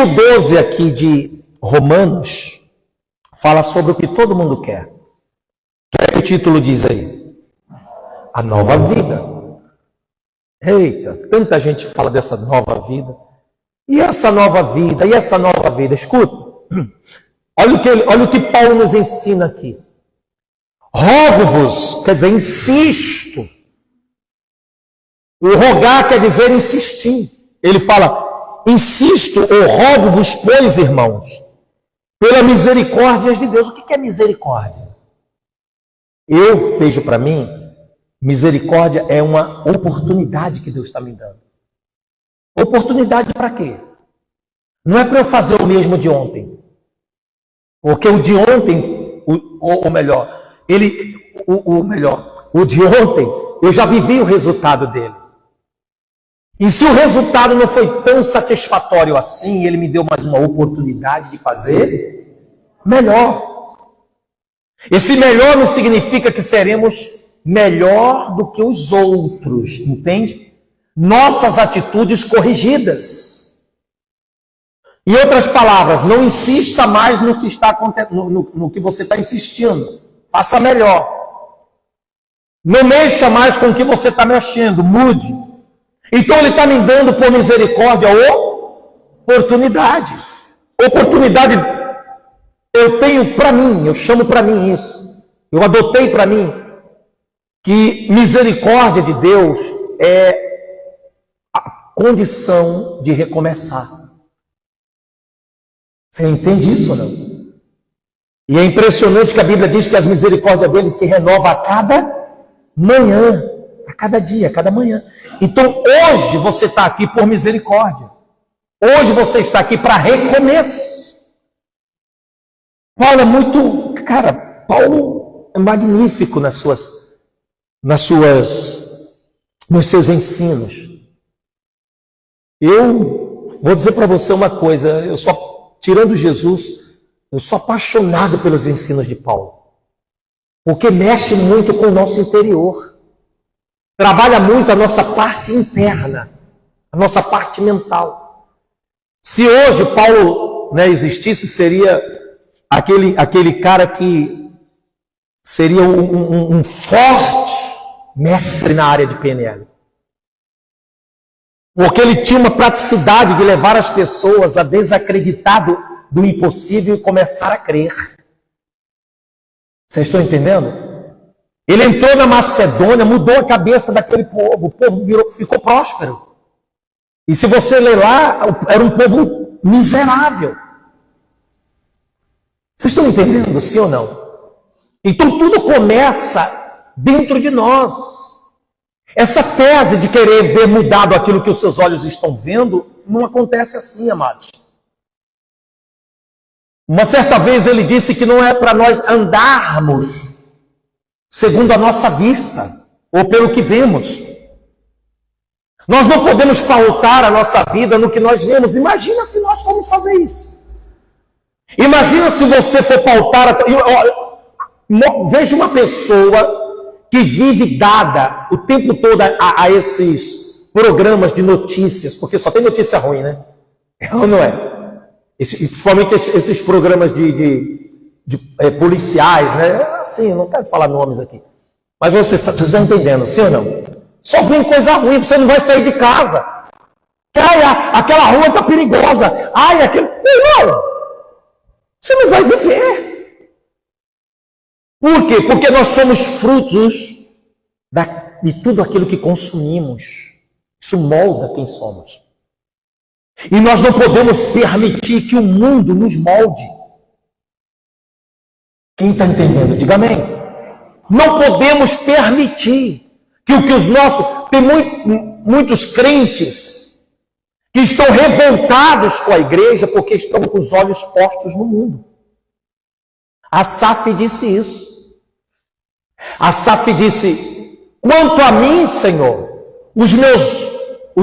capítulo 12 aqui de Romanos fala sobre o que todo mundo quer. O que é que o título diz aí? A nova vida. Eita, tanta gente fala dessa nova vida. E essa nova vida? E essa nova vida? Escuta. Olha o que Paulo nos ensina aqui. Rogo-vos, quer dizer, insisto. O rogar quer dizer insistir. Ele fala, insisto ou rogo-vos, pois, irmãos, pela misericórdia de Deus. O que é misericórdia? Eu vejo para mim, misericórdia é uma oportunidade que Deus está me dando. Oportunidade para quê? Não é para eu fazer o mesmo de ontem. Porque o de ontem, o de ontem, eu já vivi o resultado dele. E se o resultado não foi tão satisfatório assim, ele me deu mais uma oportunidade de fazer melhor. Esse melhor não significa que seremos melhor do que os outros, entende? Nossas atitudes corrigidas. Em outras palavras, não insista mais no que está acontecendo, no que você está insistindo. Faça melhor. Não mexa mais com o que você está mexendo, mude. Então ele está me dando por misericórdia oportunidade. Oportunidade eu tenho para mim, eu chamo para mim isso. Eu adotei para mim que misericórdia de Deus é a condição de recomeçar. Você entende isso ou não? E é impressionante que a Bíblia diz que as misericórdias dele se renovam a cada manhã, a cada dia, a cada manhã. Então hoje você está aqui por misericórdia. Hoje você está aqui para recomeço. Paulo é muito, Paulo é magnífico nos seus ensinos. Eu vou dizer para você uma coisa, tirando Jesus, eu sou apaixonado pelos ensinos de Paulo. Porque mexe muito com o nosso interior. Trabalha muito a nossa parte interna, a nossa parte mental. Se hoje Paulo existisse, seria aquele cara que seria um forte mestre na área de PNL. Porque ele tinha uma praticidade de levar as pessoas a desacreditar do impossível e começar a crer. Vocês estão entendendo? Ele entrou na Macedônia, mudou a cabeça daquele povo. O povo ficou próspero. E se você ler lá, era um povo miserável. Vocês estão entendendo, sim ou não? Então tudo começa dentro de nós. Essa tese de querer ver mudado aquilo que os seus olhos estão vendo, não acontece assim, amados. Uma certa vez ele disse que não é para nós andarmos segundo a nossa vista, ou pelo que vemos. Nós não podemos pautar a nossa vida no que nós vemos. Imagina se nós formos fazer isso. Imagina se você for pautar... Veja uma pessoa que vive dada o tempo todo a esses programas de notícias, porque só tem notícia ruim, né? Ou não é? Principalmente esses programas de policiais, né? Assim, não quero falar nomes aqui. Mas vocês estão entendendo, sim ou não? Só vem coisa ruim, você não vai sair de casa. Ai, aquela rua está perigosa. Ai, não! Você não vai viver. Por quê? Porque nós somos frutos de tudo aquilo que consumimos. Isso molda quem somos. E nós não podemos permitir que o mundo nos molde. Quem está entendendo? Diga amém. Não podemos permitir que os nossos... Tem muitos crentes que estão revoltados com a igreja porque estão com os olhos postos no mundo. Asaf disse isso. Asaf disse, quanto a mim, Senhor, os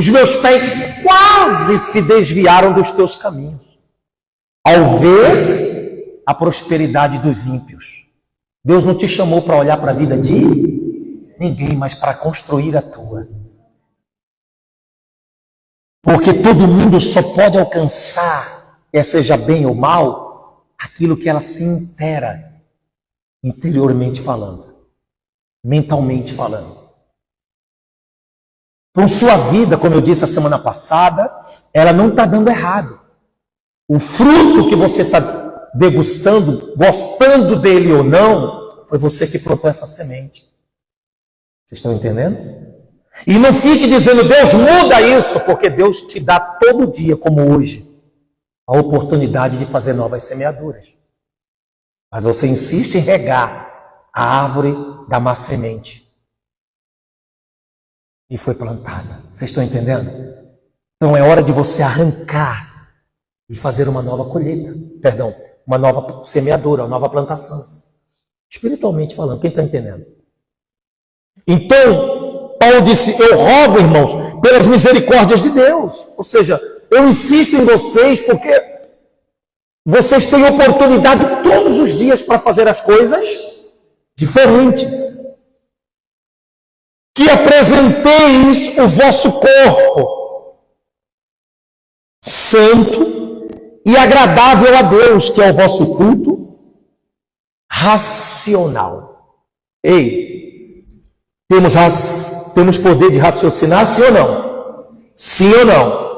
meus pés quase se desviaram dos teus caminhos, ao ver a prosperidade dos ímpios. Deus não te chamou para olhar para a vida de ninguém, mas para construir a tua. Porque todo mundo só pode alcançar seja bem ou mal, aquilo que ela se intera, interiormente falando, mentalmente falando. Então, sua vida, como eu disse a semana passada, ela não está dando errado. O fruto que você está degustando, gostando dele ou não, foi você que plantou essa semente. Vocês estão entendendo? E não fique dizendo, Deus muda isso, porque Deus te dá todo dia, como hoje, a oportunidade de fazer novas semeaduras. Mas você insiste em regar a árvore da má semente. E foi plantada. Vocês estão entendendo? Então é hora de você arrancar e fazer uma nova colheita. Perdão, uma nova semeadura, uma nova plantação. Espiritualmente falando, quem está entendendo? Então, Paulo disse, eu rogo, irmãos, pelas misericórdias de Deus. Ou seja, eu insisto em vocês porque vocês têm oportunidade todos os dias para fazer as coisas diferentes. Que apresenteis o vosso corpo santo e agradável a Deus, que é o vosso culto racional. Ei, temos poder de raciocinar, sim ou não? Sim ou não?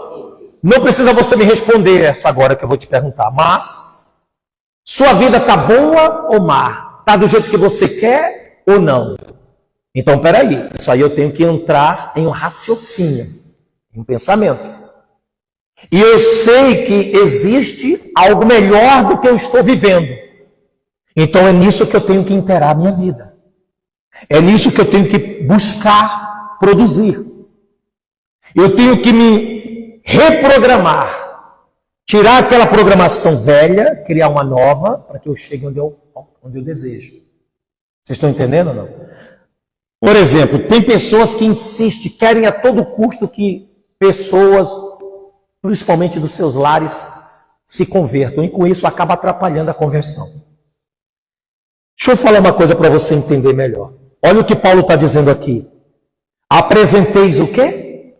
Não precisa você me responder essa agora que eu vou te perguntar, mas sua vida está boa ou má? Está do jeito que você quer ou não? Então, peraí, isso aí eu tenho que entrar em um raciocínio, em um pensamento. E eu sei que existe algo melhor do que eu estou vivendo. Então é nisso que eu tenho que inteirar a minha vida. É nisso que eu tenho que buscar produzir. Eu tenho que me reprogramar. Tirar aquela programação velha, criar uma nova, para que eu chegue onde eu desejo. Vocês estão entendendo ou não? Por exemplo, tem pessoas que insistem, querem a todo custo que pessoas, principalmente dos seus lares, se convertam. E com isso acaba atrapalhando a conversão. Deixa eu falar uma coisa para você entender melhor. Olha o que Paulo está dizendo aqui. Apresenteis o quê?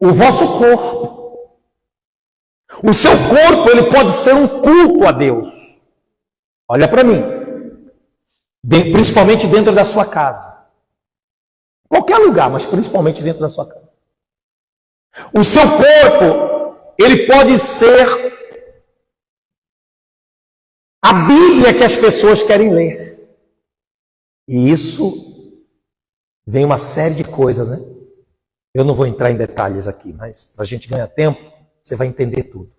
O vosso corpo. O seu corpo, ele pode ser um culto a Deus. Olha para mim. Principalmente dentro da sua casa. Qualquer lugar, mas principalmente dentro da sua casa. O seu corpo, ele pode ser a Bíblia que as pessoas querem ler. E isso vem uma série de coisas, né? Eu não vou entrar em detalhes aqui, mas para a gente ganhar tempo, você vai entender tudo.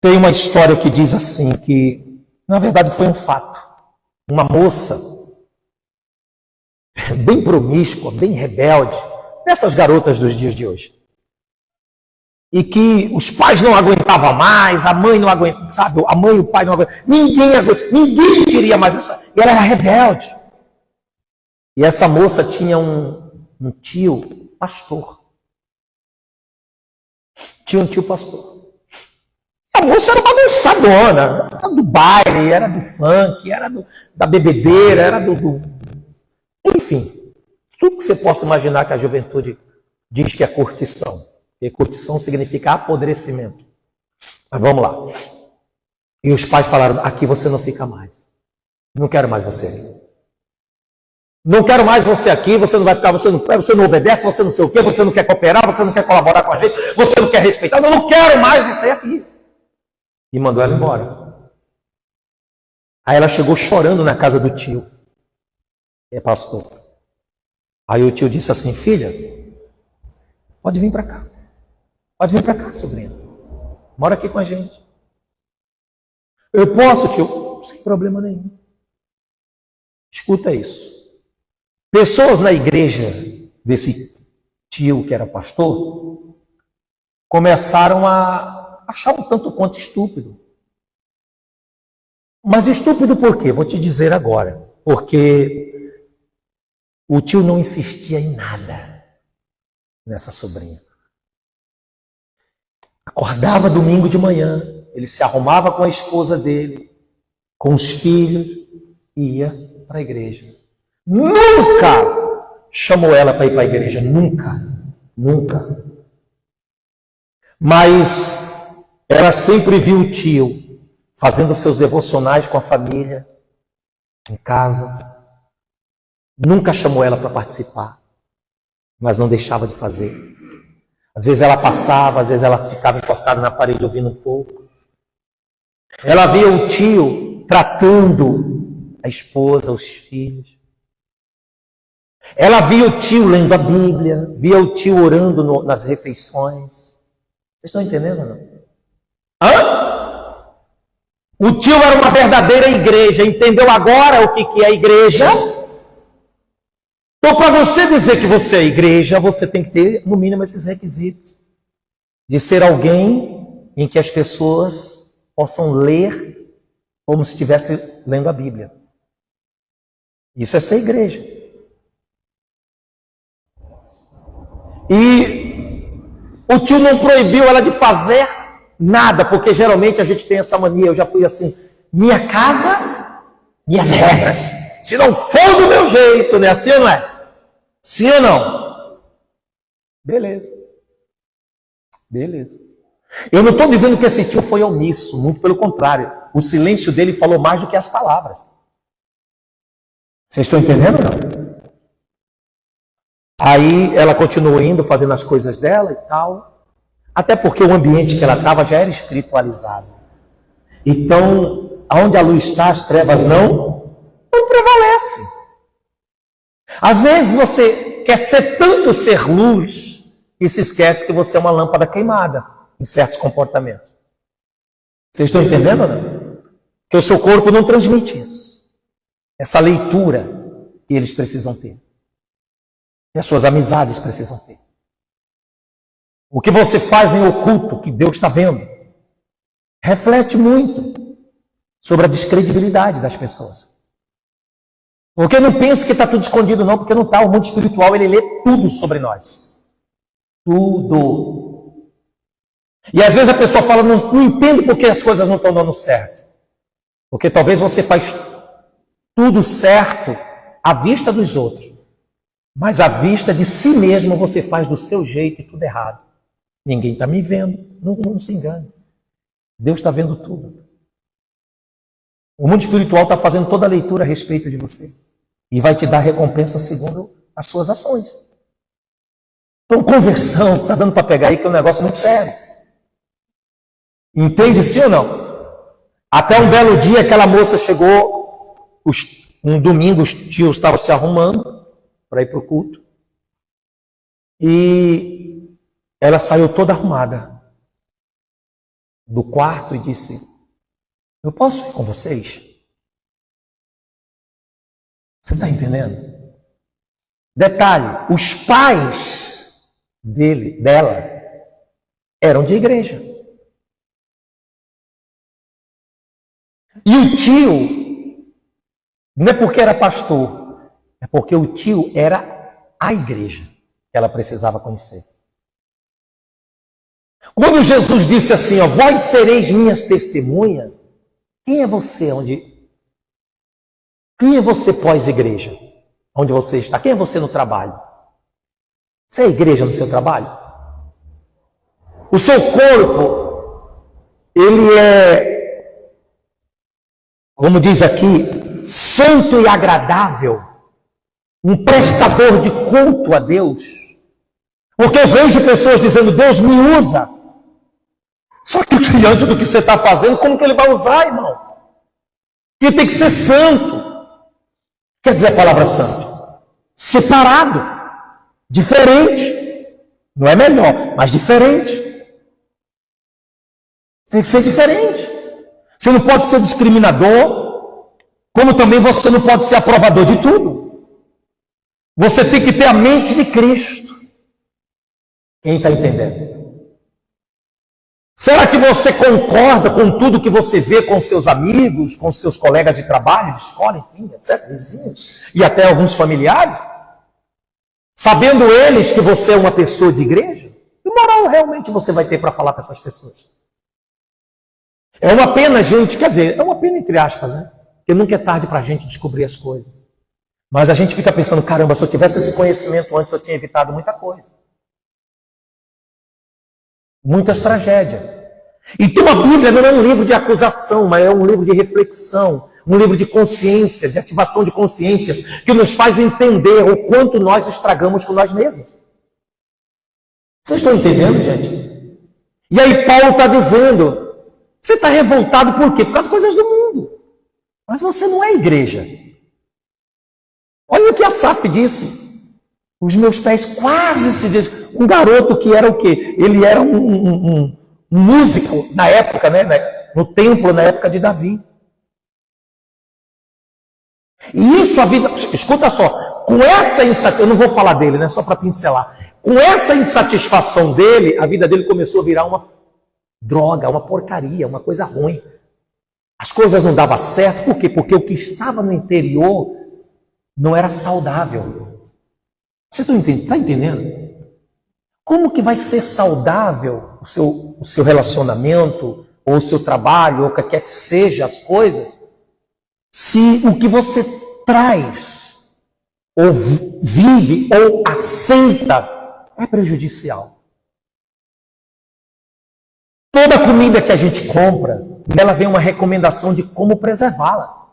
Tem uma história que diz assim, que na verdade foi um fato. Uma moça bem promíscua, bem rebelde, dessas garotas dos dias de hoje. E que os pais não aguentavam mais, a mãe não aguentava, sabe? A mãe e o pai não aguentavam. Ninguém queria mais essa. E ela era rebelde. E essa moça tinha um tio pastor. Tinha um tio pastor. A moça era bagunçadona, era do baile, era do funk, era da bebedeira, era enfim, tudo que você possa imaginar que a juventude diz que é curtição. E curtição significa apodrecimento. Mas vamos lá. E os pais falaram, aqui você não fica mais. Não quero mais você aqui. Não quero mais você aqui, você não vai ficar, você não obedece, você não sei o quê, você não quer cooperar, você não quer colaborar com a gente, você não quer respeitar, eu não quero mais você aqui. E mandou ela embora. Aí ela chegou chorando na casa do tio. É pastor. Aí o tio disse assim, filha, pode vir para cá. Pode vir para cá, sobrinha. Mora aqui com a gente. Eu posso, tio? Sem problema nenhum. Escuta isso. Pessoas na igreja desse tio que era pastor começaram a achar um tanto quanto estúpido. Mas estúpido por quê? Vou te dizer agora. Porque o tio não insistia em nada nessa sobrinha. Acordava domingo de manhã, ele se arrumava com a esposa dele, com os filhos, e ia para a igreja. Nunca chamou ela para ir para a igreja, nunca. Mas ela sempre viu o tio fazendo seus devocionais com a família, em casa. Nunca chamou ela para participar, mas não deixava de fazer. Às vezes ela passava, às vezes ela ficava encostada na parede ouvindo um pouco. Ela via o tio tratando a esposa, os filhos. Ela via o tio lendo a Bíblia, via o tio orando nas refeições. Vocês estão entendendo ou não? Hã? O tio era uma verdadeira igreja. Entendeu agora o que é a igreja? Então, para você dizer que você é igreja, você tem que ter, no mínimo, esses requisitos. De ser alguém em que as pessoas possam ler como se estivesse lendo a Bíblia. Isso é ser igreja. E o tio não proibiu ela de fazer nada, porque geralmente a gente tem essa mania, eu já fui assim, minha casa, minhas regras. Se não for do meu jeito, né? Assim ou não é? Sim ou não? Beleza. Beleza. Eu não estou dizendo que esse tio foi omisso, muito pelo contrário. O silêncio dele falou mais do que as palavras. Vocês estão entendendo ou não? Aí ela continuou indo, fazendo as coisas dela e tal. Até porque o ambiente que ela estava já era espiritualizado. Então, aonde a luz está, as trevas não prevalecem. Às vezes você quer tanto ser luz e se esquece que você é uma lâmpada queimada em certos comportamentos. Vocês estão entendendo ou não? Que o seu corpo não transmite isso. Essa leitura que eles precisam ter. E as suas amizades precisam ter. O que você faz em oculto, que Deus está vendo, reflete muito sobre a descredibilidade das pessoas. Porque não pense que está tudo escondido, não, porque não está. O mundo espiritual, ele lê tudo sobre nós. Tudo. E às vezes a pessoa fala, não entendo por que as coisas não estão dando certo. Porque talvez você faz tudo certo à vista dos outros. Mas à vista de si mesmo você faz do seu jeito e tudo errado. Ninguém está me vendo. Não se engane. Deus está vendo tudo. O mundo espiritual está fazendo toda a leitura a respeito de você. E vai te dar recompensa segundo as suas ações. Então, conversão, está dando para pegar aí que é um negócio muito sério. Entende sim ou não? Até um belo dia aquela moça chegou, um domingo os tios estavam se arrumando para ir para o culto. E ela saiu toda arrumada do quarto e disse, eu posso ir com vocês? Você está entendendo? Detalhe, os pais dela eram de igreja. E o tio, não é porque era pastor, é porque o tio era a igreja que ela precisava conhecer. Quando Jesus disse assim, ó, vós sereis minhas testemunhas, quem é você Quem é você pós-igreja? Onde você está? Quem é você no trabalho? Você é igreja no seu trabalho? O seu corpo, ele é, como diz aqui, santo e agradável, um prestador de culto a Deus. Porque eu vejo pessoas dizendo, Deus me usa. Só que diante do que você está fazendo, como que ele vai usar, irmão? Porque tem que ser santo. Quer dizer a palavra santo? Separado. Diferente. Não é melhor, mas diferente. Tem que ser diferente. Você não pode ser discriminador, como também você não pode ser aprovador de tudo. Você tem que ter a mente de Cristo. Quem está entendendo? Será que você concorda com tudo que você vê com seus amigos, com seus colegas de trabalho, de escola, enfim, etc., vizinhos, e até alguns familiares? Sabendo eles que você é uma pessoa de igreja? Que moral realmente você vai ter para falar para essas pessoas? É uma pena, gente, quer dizer, é uma pena entre aspas, né? Porque nunca é tarde para a gente descobrir as coisas. Mas a gente fica pensando, caramba, se eu tivesse esse conhecimento antes, eu tinha evitado muita coisa. muitas tragédias. Então a Bíblia não é um livro de acusação, mas é um livro de reflexão, um livro de consciência, de ativação de consciência, que nos faz entender o quanto nós estragamos com nós mesmos. Vocês estão entendendo, gente? E aí Paulo está dizendo, você está revoltado por quê? Por causa de coisas do mundo. Mas você não é igreja. Olha o que Asaf disse. Os meus pés quase se des... Um garoto que era o quê? Ele era um músico na época, né? No templo, na época de Davi. E isso a vida... Escuta só. Com essa insatisfação... Eu não vou falar dele, né? Só para pincelar. Com essa insatisfação dele, a vida dele começou a virar uma droga, uma porcaria, uma coisa ruim. As coisas não davam certo. Por quê? Porque o que estava no interior não era saudável. Você está entendendo? Como que vai ser saudável o seu relacionamento, ou o seu trabalho, ou o que quer que seja as coisas, se o que você traz, ou vive, ou aceita, é prejudicial? Toda comida que a gente compra, nela vem uma recomendação de como preservá-la,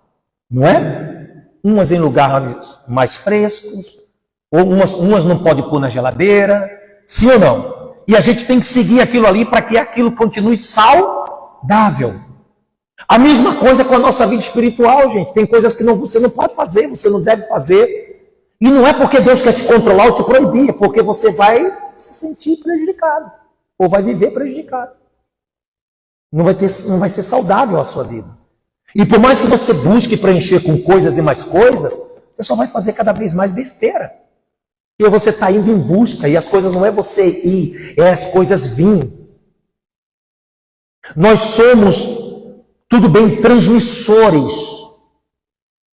não é? Umas em lugares mais frescos, ou umas não pode pôr na geladeira, sim ou não? E a gente tem que seguir aquilo ali para que aquilo continue saudável. A mesma coisa com a nossa vida espiritual, gente. Tem coisas que você não pode fazer, você não deve fazer. E não é porque Deus quer te controlar ou te proibir, é porque você vai se sentir prejudicado, ou vai viver prejudicado. Não vai ser saudável a sua vida. E por mais que você busque preencher com coisas e mais coisas, você só vai fazer cada vez mais besteira. E você está indo em busca, e as coisas não é você ir, é as coisas vir. Nós somos, tudo bem, transmissores.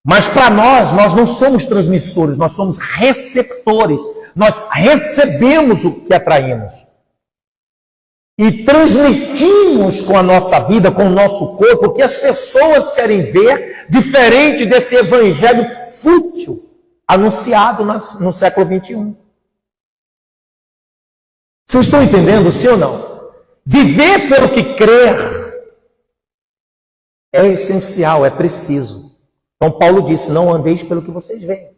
Mas para nós não somos transmissores, nós somos receptores. Nós recebemos o que atraímos. E transmitimos com a nossa vida, com o nosso corpo, o que as pessoas querem ver, diferente desse evangelho fútil anunciado no século 21. Vocês estão entendendo, sim ou não? Viver pelo que crer é essencial, é preciso. Então Paulo disse, não andeis pelo que vocês veem.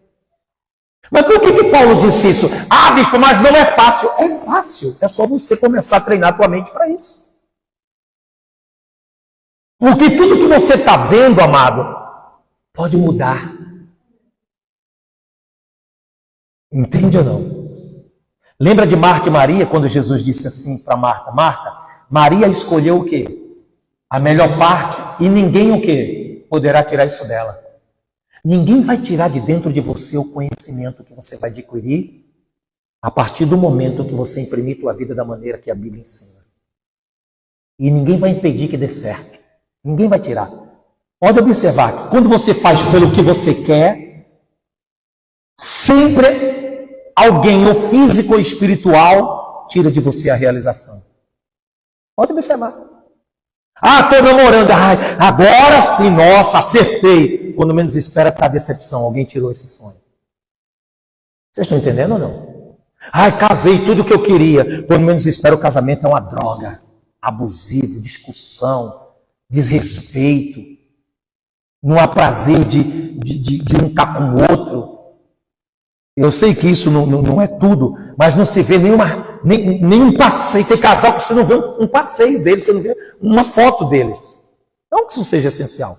Mas por que Paulo disse isso? Ah, bispo, mas não é fácil. É fácil, é só você começar a treinar a tua mente para isso. Porque tudo que você está vendo, amado, pode mudar. Entende ou não? Lembra de Marta e Maria, quando Jesus disse assim para Marta, Marta, Maria escolheu o quê? A melhor parte, e ninguém o quê? Poderá tirar isso dela. Ninguém vai tirar de dentro de você o conhecimento que você vai adquirir a partir do momento que você imprimir tua vida da maneira que a Bíblia ensina. E ninguém vai impedir que dê certo. Ninguém vai tirar. Pode observar que quando você faz pelo que você quer, sempre alguém, ou físico ou espiritual, tira de você a realização. Pode observar. Ah, estou namorando. Ai, agora sim, nossa, acertei. Quando menos espera, está a decepção. Alguém tirou esse sonho. Vocês estão entendendo ou não? Ai, casei tudo o que eu queria. Quando menos espera, o casamento é uma droga. Abusivo, discussão, desrespeito. Não há prazer de um estar com o outro. Eu sei que isso não é tudo, mas não se vê nenhum passeio. Tem casal que você não vê um passeio deles, você não vê uma foto deles. Não que isso seja essencial.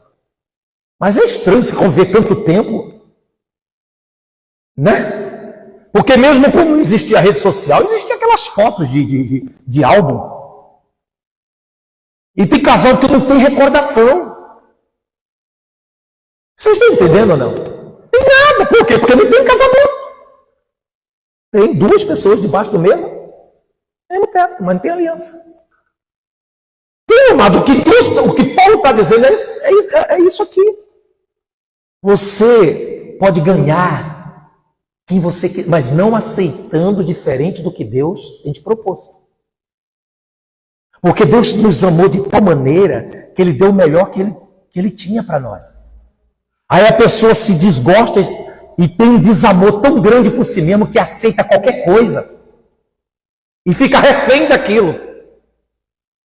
Mas é estranho se conviver tanto tempo, né? Porque mesmo quando não existia a rede social, existiam aquelas fotos de álbum. E tem casal que não tem recordação. Vocês estão entendendo ou não? Tem nada. Por quê? Porque não tem casamento. Tem duas pessoas debaixo do mesmo teto, mas não tem aliança. Tem, amado, o que Paulo está dizendo é isso aqui. Você pode ganhar quem você quer, mas não aceitando diferente do que Deus tem te proposto. Porque Deus nos amou de tal maneira que Ele deu o melhor que Ele tinha para nós. Aí a pessoa se desgosta e tem um desamor tão grande por si mesmo que aceita qualquer coisa. E fica refém daquilo.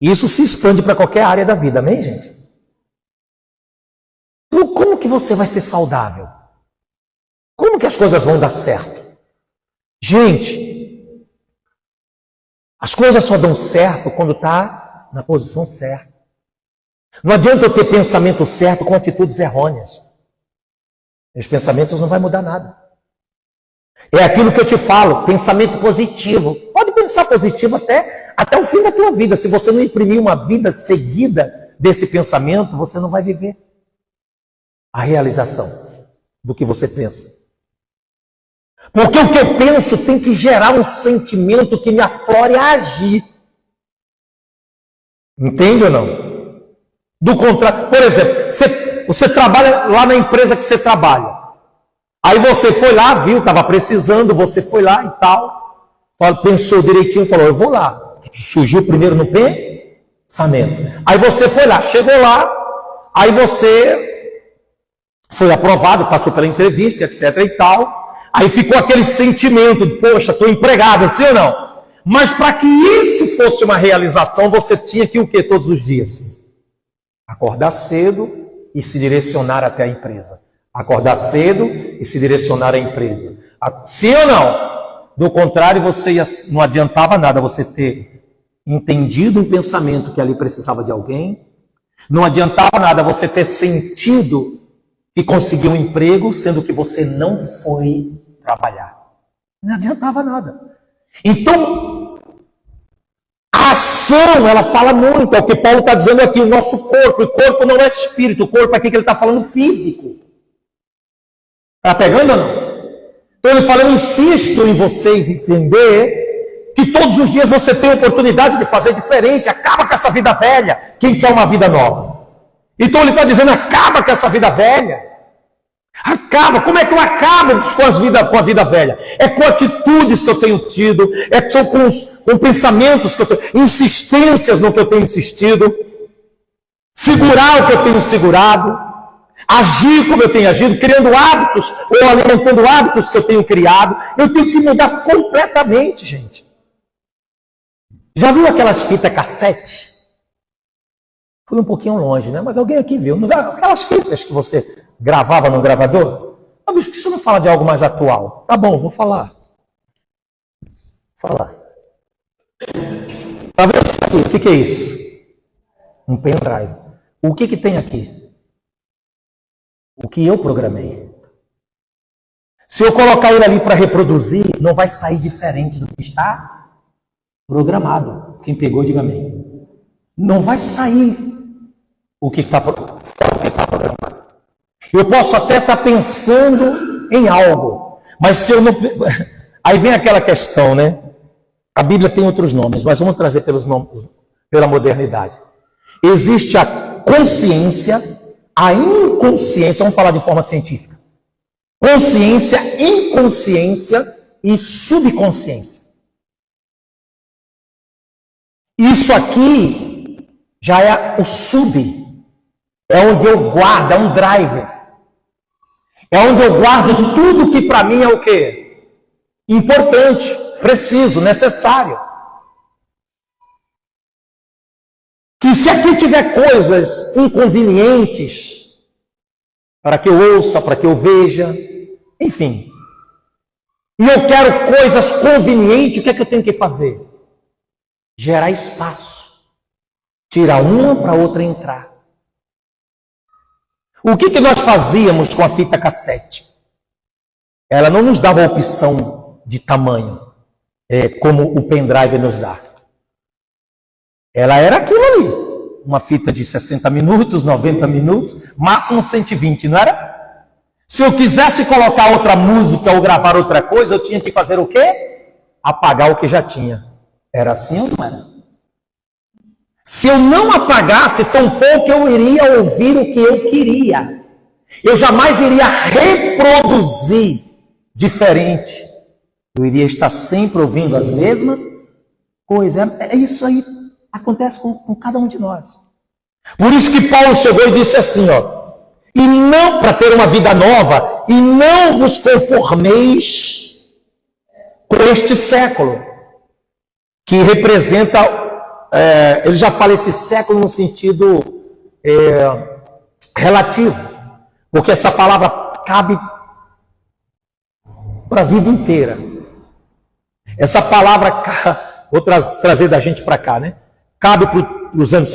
Isso se expande para qualquer área da vida, amém, gente? Então, como que você vai ser saudável? Como que as coisas vão dar certo? Gente, as coisas só dão certo quando está na posição certa. Não adianta eu ter pensamento certo com atitudes errôneas. Os pensamentos não vai mudar nada. É aquilo que eu te falo, pensamento positivo. Pode pensar positivo até o fim da tua vida. Se você não imprimir uma vida seguida desse pensamento, você não vai viver a realização do que você pensa. Porque o que eu penso tem que gerar um sentimento que me aflore a agir. Entende ou não? Do contrário, por exemplo, você trabalha lá na empresa que você trabalha. Aí você foi lá, viu, estava precisando, você foi lá e tal. Pensou direitinho, falou, eu vou lá. Surgiu primeiro no pensamento. Aí você foi lá, chegou lá, aí você foi aprovado, passou pela entrevista, etc e tal. Aí ficou aquele sentimento de, poxa, estou empregado, sim ou não? Mas para que isso fosse uma realização, você tinha que o quê todos os dias? Acordar cedo e se direcionar até a empresa. Acordar cedo e se direcionar à empresa. Sim ou não? Do contrário, não adiantava nada você ter entendido um pensamento que ali precisava de alguém. Não adiantava nada você ter sentido que conseguiu um emprego, sendo que você não foi trabalhar. Não adiantava nada. Então, a ação, ela fala muito. É o que Paulo está dizendo aqui, o nosso corpo. O corpo não é espírito. O corpo aqui que ele está falando físico. Está pegando ou não? Então ele fala, eu insisto em vocês entender que todos os dias você tem a oportunidade de fazer diferente. Acaba com essa vida velha. Quem quer uma vida nova? Então ele está dizendo, acaba com essa vida velha. Acaba. Como é que eu acabo com a vida velha? É com atitudes que eu tenho tido, são com pensamentos que eu tenho, insistências no que eu tenho insistido, segurar o que eu tenho segurado, agir como eu tenho agido, criando hábitos ou alimentando hábitos que eu tenho criado. Eu tenho que mudar completamente, gente. Já viu aquelas fitas cassete? Fui um pouquinho longe, né? Mas alguém aqui viu. Não viu aquelas fitas que você gravava no gravador? Ah, bicho, por que você não fala de algo mais atual? Tá bom, vou falar. Falar. Tá vendo isso aqui? O que é isso? Um pendrive. O que tem aqui? O que eu programei. Se eu colocar ele ali para reproduzir, não vai sair diferente do que está programado. Quem pegou, diga amém. Não vai sair o que está programado. Eu posso até estar pensando em algo, mas se eu não... Aí vem aquela questão, né? A Bíblia tem outros nomes, mas vamos trazer pelos nomes, pela modernidade. Existe a consciência, a inconsciência, vamos falar de forma científica. Consciência, inconsciência e subconsciência. Isso aqui já é o sub. É onde eu guardo, é um driver. É onde eu guardo tudo que para mim é o quê? Importante, preciso, necessário. Que se aqui tiver coisas inconvenientes, para que eu ouça, para que eu veja, enfim. E eu quero coisas convenientes, o que é que eu tenho que fazer? Gerar espaço. Tirar uma para a outra entrar. O que nós fazíamos com a fita cassete? Ela não nos dava a opção de tamanho, como o pendrive nos dá. Ela era aquilo ali. Uma fita de 60 minutos, 90 minutos, máximo 120, não era? Se eu quisesse colocar outra música ou gravar outra coisa, eu tinha que fazer o quê? Apagar o que já tinha. Era assim ou não era? Se eu não apagasse, tampouco eu iria ouvir o que eu queria. Eu jamais iria reproduzir diferente. Eu iria estar sempre ouvindo as mesmas coisas. É isso aí. Acontece com cada um de nós. Por isso que Paulo chegou e disse assim, ó. E não, para ter uma vida nova, e não vos conformeis com este século, que representa ele já fala esse século no sentido relativo, porque essa palavra cabe para a vida inteira. Essa palavra, vou trazer da gente para cá, né? Cabe para os anos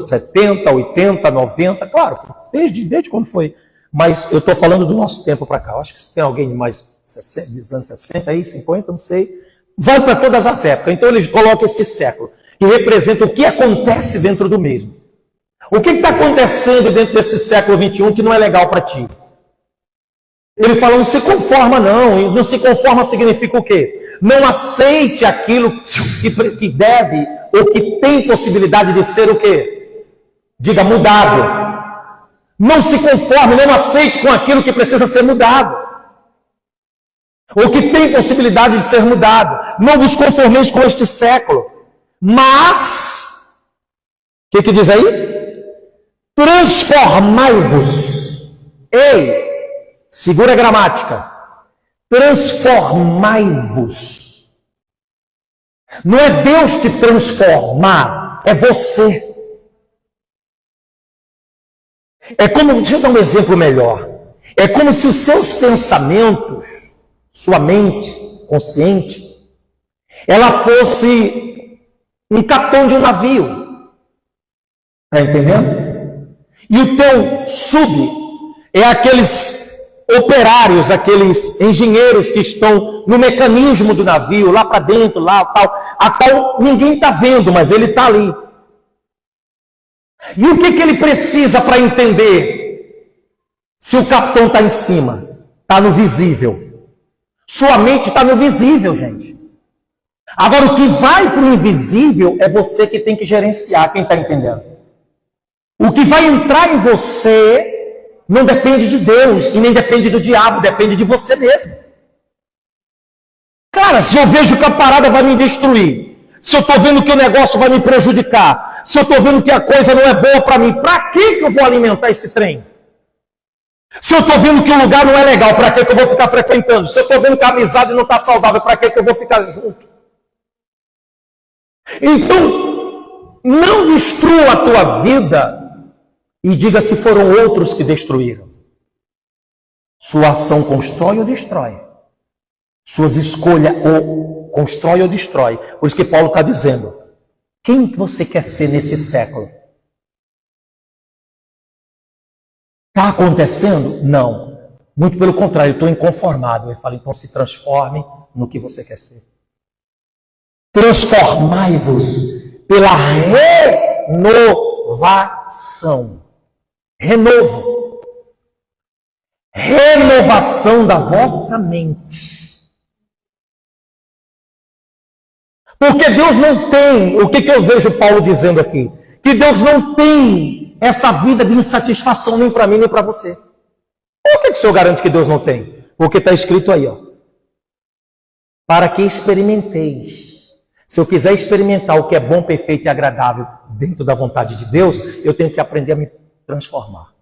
70, 80, 90, claro, desde quando foi. Mas eu estou falando do nosso tempo para cá. Eu acho que se tem alguém de mais dos anos 60 aí, 50, não sei. Vai para todas as épocas. Então eles colocam este século, que representa o que acontece dentro do mesmo. O que está acontecendo dentro desse século 21 que não é legal para ti? Ele fala, não se conforma não. E não se conforma significa o quê? Não aceite aquilo que deve ou que tem possibilidade de ser o quê? Diga, mudado. Não se conforme, não aceite com aquilo que precisa ser mudado. Ou que tem possibilidade de ser mudado. Não vos conformeis com este século. Mas, o que diz aí? Transformai-vos. Ei, segura a gramática. Transformai-vos. Não é Deus te transformar, é você. É como, deixa eu dar um exemplo melhor. É como se os seus pensamentos, sua mente consciente, ela fosse um capitão de um navio. Está entendendo? E o teu sub é aqueles operários, aqueles engenheiros que estão no mecanismo do navio, lá para dentro, lá tal, a qual ninguém está vendo, mas ele está ali. E o que ele precisa para entender se o capitão está em cima? Está no visível. Sua mente está no visível, gente. Agora, o que vai para o invisível é você que tem que gerenciar, quem está entendendo? O que vai entrar em você não depende de Deus e nem depende do diabo, depende de você mesmo. Cara, se eu vejo que a parada vai me destruir, se eu estou vendo que o negócio vai me prejudicar, se eu estou vendo que a coisa não é boa para mim, para que eu vou alimentar esse trem? Se eu estou vendo que o lugar não é legal, para que eu vou ficar frequentando? Se eu estou vendo que a amizade não está saudável, para que eu vou ficar junto? Então, não destrua a tua vida e diga que foram outros que destruíram. Sua ação constrói ou destrói? Suas escolhas ou constrói ou destrói? Por isso que Paulo está dizendo, quem você quer ser nesse século? Está acontecendo? Não. Muito pelo contrário, eu estou inconformado. Ele fala, então se transforme no que você quer ser. Transformai-vos pela renovação. Renovo. Renovação da vossa mente. Porque Deus não tem, o que eu vejo Paulo dizendo aqui? Que Deus não tem essa vida de insatisfação nem para mim nem para você. Por que o Senhor garante que Deus não tem? Porque está escrito aí, ó. Para que experimenteis. Se eu quiser experimentar o que é bom, perfeito e agradável dentro da vontade de Deus, eu tenho que aprender a me transformar.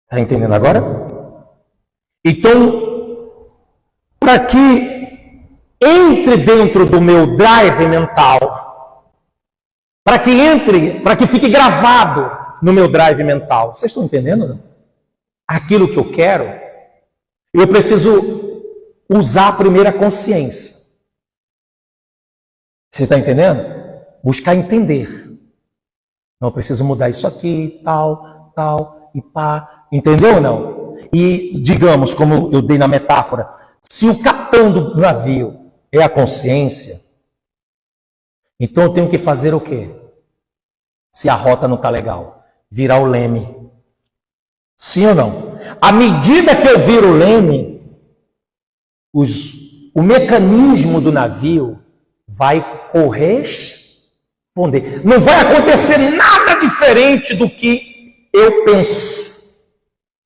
Está entendendo agora? Então, para que entre dentro do meu drive mental, para que fique gravado no meu drive mental, vocês estão entendendo? Não? Aquilo que eu quero, eu preciso usar a primeira consciência. Você está entendendo? Buscar entender. Não, eu preciso mudar isso aqui, tal, e pá. Entendeu ou não? E, digamos, como eu dei na metáfora, se o capitão do navio é a consciência, então eu tenho que fazer o quê? Se a rota não está legal, virar o leme. Sim ou não? À medida que eu viro o leme, o mecanismo do navio vai corresponder. Não vai acontecer nada diferente do que eu penso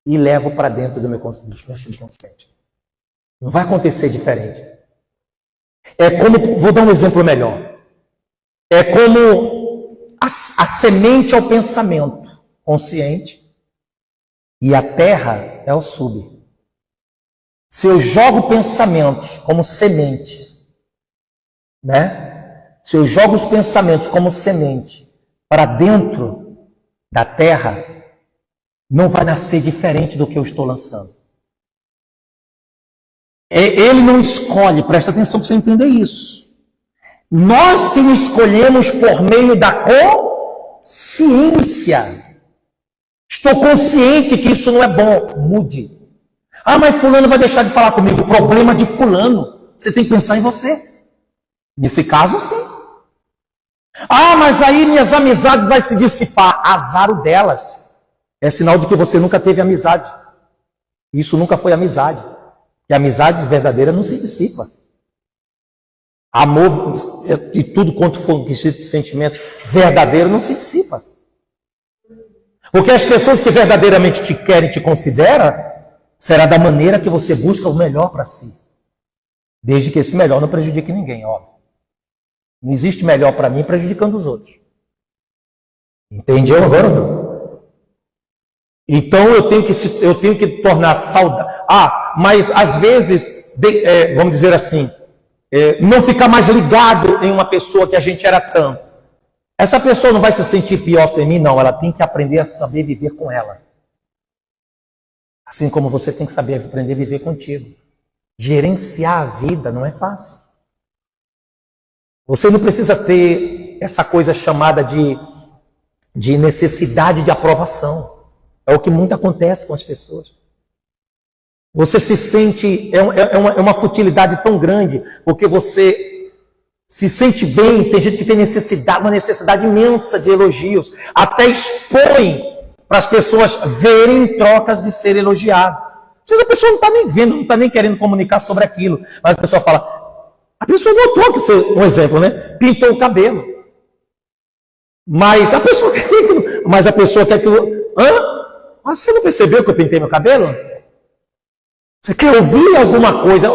e levo para dentro do meu subconsciente. Não vai acontecer diferente. É como, vou dar um exemplo melhor. É como a semente é o pensamento consciente e a terra é o sub. Se eu jogo pensamentos como sementes né? Se eu jogo os pensamentos como semente para dentro da terra, não vai nascer diferente do que eu estou lançando. Ele não escolhe, presta atenção para você entender isso. Nós que escolhemos por meio da consciência. Estou consciente que isso não é bom. Mude. Ah, mas fulano vai deixar de falar comigo. Problema de fulano. Você tem que pensar em você. Nesse caso, sim. Ah, mas aí minhas amizades vão se dissipar. Azar o delas. É sinal de que você nunca teve amizade. Isso nunca foi amizade. E amizade verdadeira não se dissipa. Amor e tudo quanto for de sentimento verdadeiro não se dissipa. Porque as pessoas que verdadeiramente te querem e te consideram, será da maneira que você busca o melhor para si. Desde que esse melhor não prejudique ninguém, óbvio. Não existe melhor para mim prejudicando os outros. Entendeu agora ou não? Então eu tenho que tornar saudável. Ah, mas às vezes, vamos dizer assim, não ficar mais ligado em uma pessoa que a gente era tanto. Essa pessoa não vai se sentir pior sem mim, não. Ela tem que aprender a saber viver com ela. Assim como você tem que saber aprender a viver contigo. Gerenciar a vida não é fácil. Você não precisa ter essa coisa chamada de necessidade de aprovação. É o que muito acontece com as pessoas. Você se sente, é uma futilidade tão grande, porque você se sente bem, tem gente que tem uma necessidade imensa de elogios, até expõe para as pessoas verem trocas de ser elogiado. Às vezes a pessoa não está nem vendo, não está nem querendo comunicar sobre aquilo, mas a pessoa fala, a pessoa notou que você, um exemplo, né? Pintou o cabelo. Mas a pessoa quer que Mas você não percebeu que eu pintei meu cabelo? Você quer ouvir alguma coisa?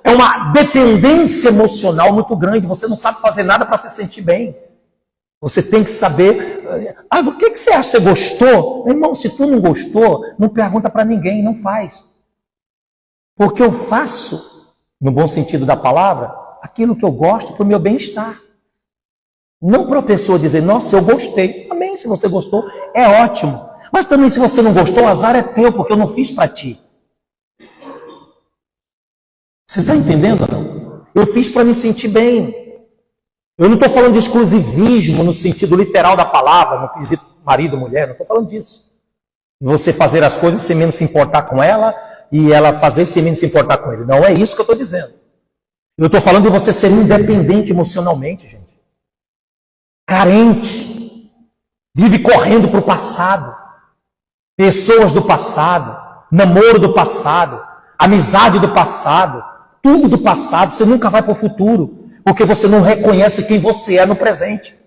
É uma dependência emocional muito grande. Você não sabe fazer nada para se sentir bem. Você tem que saber. Ah, o que você acha? Você gostou? Meu irmão, se tu não gostou, não pergunta para ninguém, não faz. Porque eu faço, no bom sentido da palavra, aquilo que eu gosto para o meu bem-estar. Não para a pessoa dizer, nossa, eu gostei. Amém, se você gostou, é ótimo. Mas também se você não gostou, o azar é teu, porque eu não fiz para ti. Você está entendendo? Não? Eu fiz para me sentir bem. Eu não estou falando de exclusivismo no sentido literal da palavra, no quesito marido, mulher, não estou falando disso. Você fazer as coisas sem menos se importar com ela e ela fazer sem menos se importar com ele. Não é isso que eu estou dizendo. Eu estou falando de você ser independente emocionalmente, gente. Carente. Vive correndo para o passado. Pessoas do passado. Namoro do passado. Amizade do passado. Tudo do passado, você nunca vai para o futuro, porque você não reconhece quem você é no presente.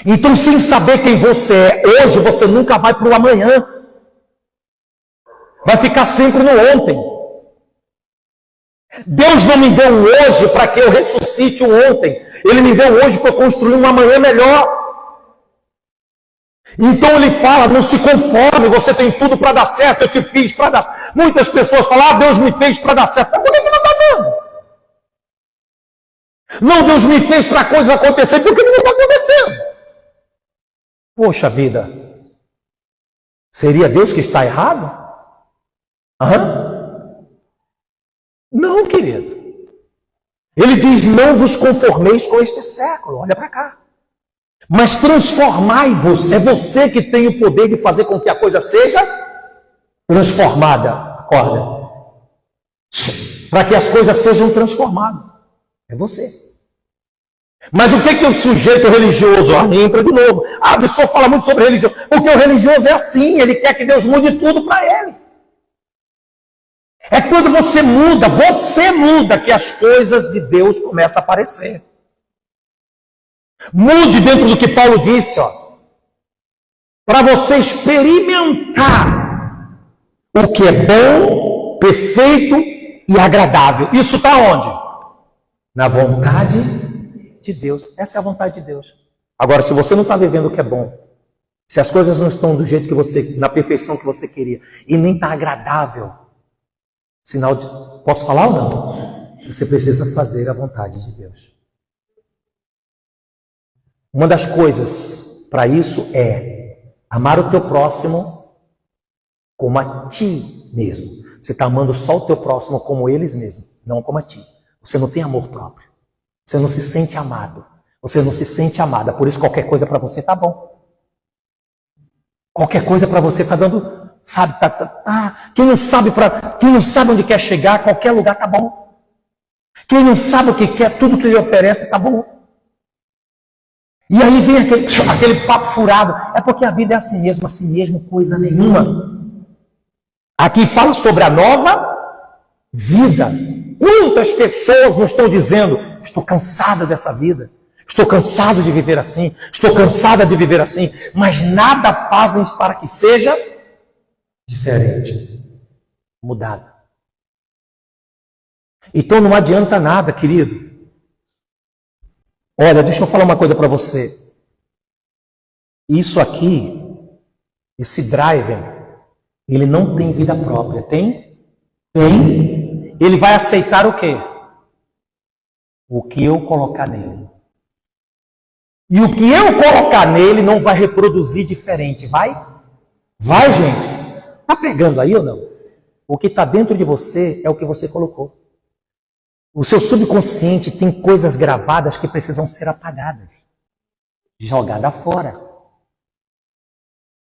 Então, sem saber quem você é hoje, você nunca vai para o amanhã. Vai ficar sempre no ontem. Deus não me deu hoje para que eu ressuscite o ontem. Ele me deu hoje para eu construir um amanhã melhor. Então ele fala, não se conforme, você tem tudo para dar certo, eu te fiz para dar certo. Muitas pessoas falam, Deus me fez para dar certo. Mas por que não está dando? Não, Deus me fez para a coisa acontecer, por que não está acontecendo? Poxa vida, seria Deus que está errado? Não, querido. Ele diz, não vos conformeis com este século, olha para cá. Mas transformai-vos, é você que tem o poder de fazer com que a coisa seja transformada. Acorda. Para que as coisas sejam transformadas. É você. Mas o que o sujeito religioso entra de novo? A pessoa fala muito sobre religião. Porque o religioso é assim, ele quer que Deus mude tudo para ele. É quando você muda que as coisas de Deus começam a aparecer. Mude dentro do que Paulo disse, para você experimentar o que é bom, perfeito e agradável. Isso está onde? Na vontade de Deus. Essa é a vontade de Deus. Agora, se você não está vivendo o que é bom, se as coisas não estão do jeito que você, na perfeição que você queria, e nem está agradável, sinal de, posso falar ou não? Você precisa fazer a vontade de Deus. Uma das coisas para isso é amar o teu próximo como a ti mesmo. Você está amando só o teu próximo como eles mesmos, não como a ti. Você não tem amor próprio. Você não se sente amado. Você não se sente amada. Por isso qualquer coisa para você tá bom. Qualquer coisa para você tá dando, sabe? Quem não sabe onde quer chegar, qualquer lugar tá bom. Quem não sabe o que quer, tudo que lhe oferece tá bom. E aí vem aquele papo furado. É porque a vida é assim mesmo, coisa nenhuma. Aqui fala sobre a nova vida. Quantas pessoas não estão dizendo, estou cansada dessa vida, estou cansado de viver assim, estou cansada de viver assim, mas nada fazem para que seja diferente, mudado. Então não adianta nada, querido. Olha, deixa eu falar uma coisa para você. Isso aqui, esse driver, ele não tem vida própria. Tem? Tem. Ele vai aceitar o quê? O que eu colocar nele. E o que eu colocar nele não vai reproduzir diferente. Vai? Vai, gente. Tá pegando aí ou não? O que está dentro de você é o que você colocou. O seu subconsciente tem coisas gravadas que precisam ser apagadas, jogadas fora.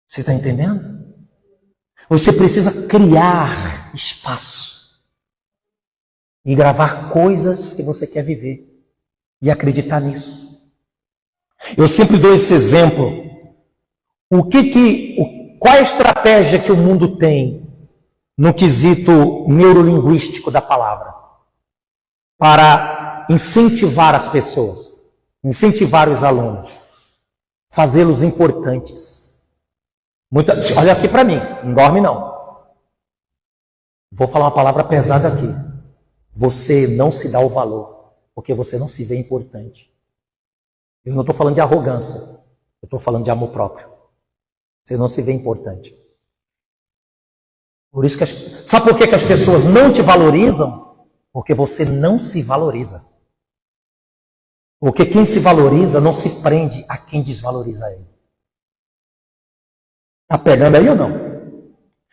Você está entendendo? Você precisa criar espaço e gravar coisas que você quer viver e acreditar nisso. Eu sempre dou esse exemplo. Qual é a estratégia que o mundo tem no quesito neurolinguístico da palavra? Para incentivar as pessoas, incentivar os alunos, fazê-los importantes. Olha aqui para mim, não dorme não. Vou falar uma palavra pesada aqui. Você não se dá o valor, porque você não se vê importante. Eu não estou falando de arrogância, eu estou falando de amor próprio. Você não se vê importante. Por isso que sabe por que as pessoas não te valorizam? Porque você não se valoriza. Porque quem se valoriza não se prende a quem desvaloriza ele. Está pegando aí ou não?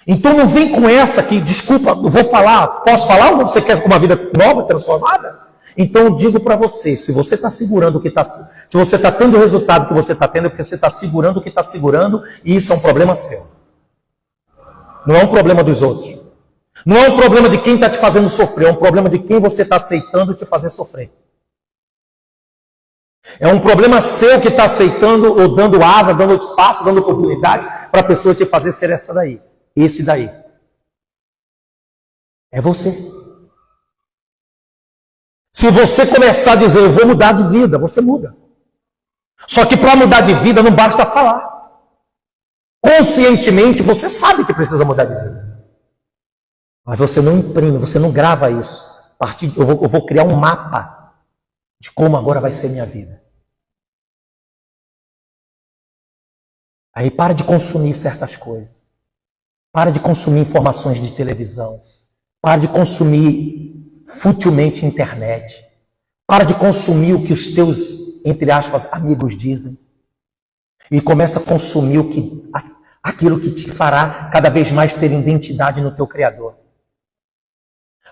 Então não vem com essa que, desculpa, eu vou falar, posso falar ou você quer uma vida nova, transformada? Então eu digo para você, se você está segurando o que está, se você está tendo o resultado que você está tendo, é porque você está segurando o que está segurando, e isso é um problema seu. Não é um problema dos outros. Não é um problema de quem está te fazendo sofrer, é um problema de quem você está aceitando te fazer sofrer. É um problema seu que está aceitando ou dando asa, dando espaço, dando oportunidade para a pessoa te fazer ser essa daí, esse daí. É você. Se você começar a dizer, eu vou mudar de vida, você muda. Só que para mudar de vida não basta falar. Conscientemente você sabe que precisa mudar de vida. Mas você não imprime, você não grava isso. Eu vou criar um mapa de como agora vai ser minha vida. Aí para de consumir certas coisas. Para de consumir informações de televisão. Para de consumir futilmente internet. Para de consumir o que os teus, entre aspas, amigos dizem. E começa a consumir aquilo que te fará cada vez mais ter identidade no teu Criador.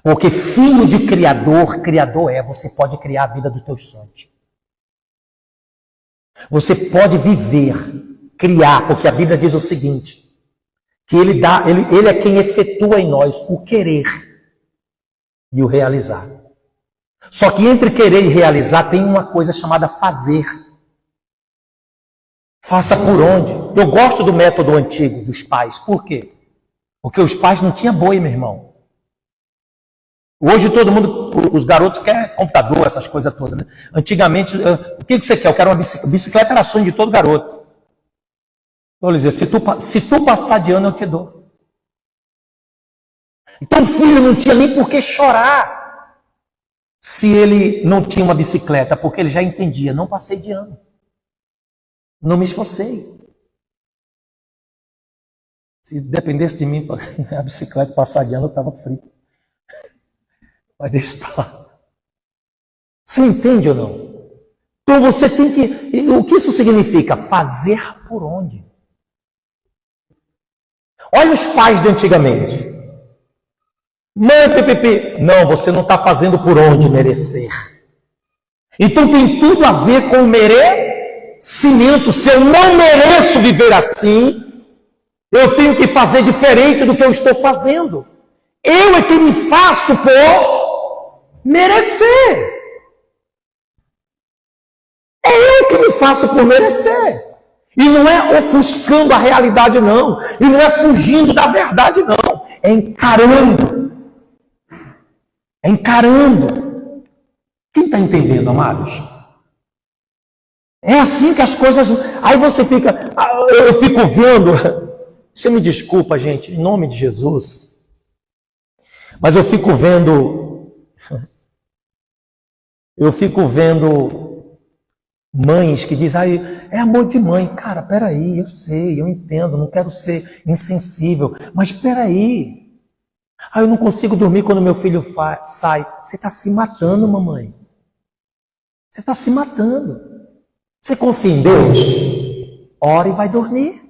Porque filho de Criador, Criador é, você pode criar a vida dos teus sonhos. Você pode viver, criar, porque a Bíblia diz o seguinte, que ele é quem efetua em nós o querer e o realizar. Só que entre querer e realizar tem uma coisa chamada fazer. Faça por onde? Eu gosto do método antigo dos pais. Por quê? Porque os pais não tinham boi, meu irmão. Hoje todo mundo, os garotos querem computador, essas coisas todas. Né? Antigamente, o que você quer? Eu quero uma bicicleta. Bicicleta era sonho de todo garoto. Então, eles diziam, se tu passar de ano, eu te dou. Então o filho não tinha nem por que chorar se ele não tinha uma bicicleta, porque ele já entendia, não passei de ano. Não me esforcei. Se dependesse de mim, a bicicleta passar de ano, eu estava frito. Mas deixa pra lá. Você entende ou não? Então Então você tem que... O que isso significa? Fazer por onde? Olha os pais de antigamente. Mãe, PPP. Não, você não está fazendo por onde merecer. Então tem tudo a ver com merecimento. Se eu não mereço viver assim, eu tenho que fazer diferente do que eu estou fazendo. Eu é que me faço por merecer. É eu que me faço por merecer. E não é ofuscando a realidade, não. E não é fugindo da verdade, não. É encarando. É encarando. Quem está entendendo, amados? É assim que as coisas... Aí você fica... Eu fico vendo... Você me desculpa, gente, em nome de Jesus. Mas eu fico vendo... Eu fico vendo... Mães que dizem, é amor de mãe. Cara, peraí, eu sei, eu entendo, não quero ser insensível. Mas peraí. Eu não consigo dormir quando meu filho sai. Você está se matando, mamãe. Você está se matando. Você confia em Deus? Ora e vai dormir.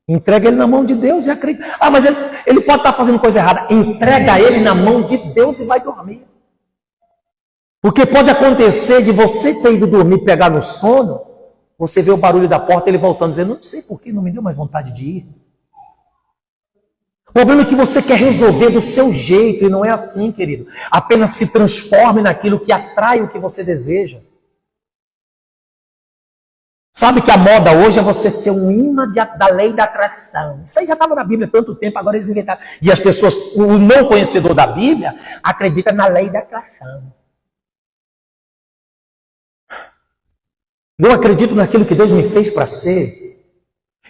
Entrega ele na mão de Deus e acredita. Mas ele pode estar fazendo coisa errada. Entrega ele na mão de Deus e vai dormir. Porque pode acontecer de você ter ido dormir, pegar no sono, você vê o barulho da porta, ele voltando, dizendo, não sei por que, não me deu mais vontade de ir. O problema é que você quer resolver do seu jeito, e não é assim, querido. Apenas se transforme naquilo que atrai o que você deseja. Sabe que a moda hoje é você ser um imã da lei da atração. Isso aí já estava na Bíblia há tanto tempo, agora eles inventaram. E as pessoas, o não conhecedor da Bíblia, acredita na lei da atração. Eu acredito naquilo que Deus me fez para ser.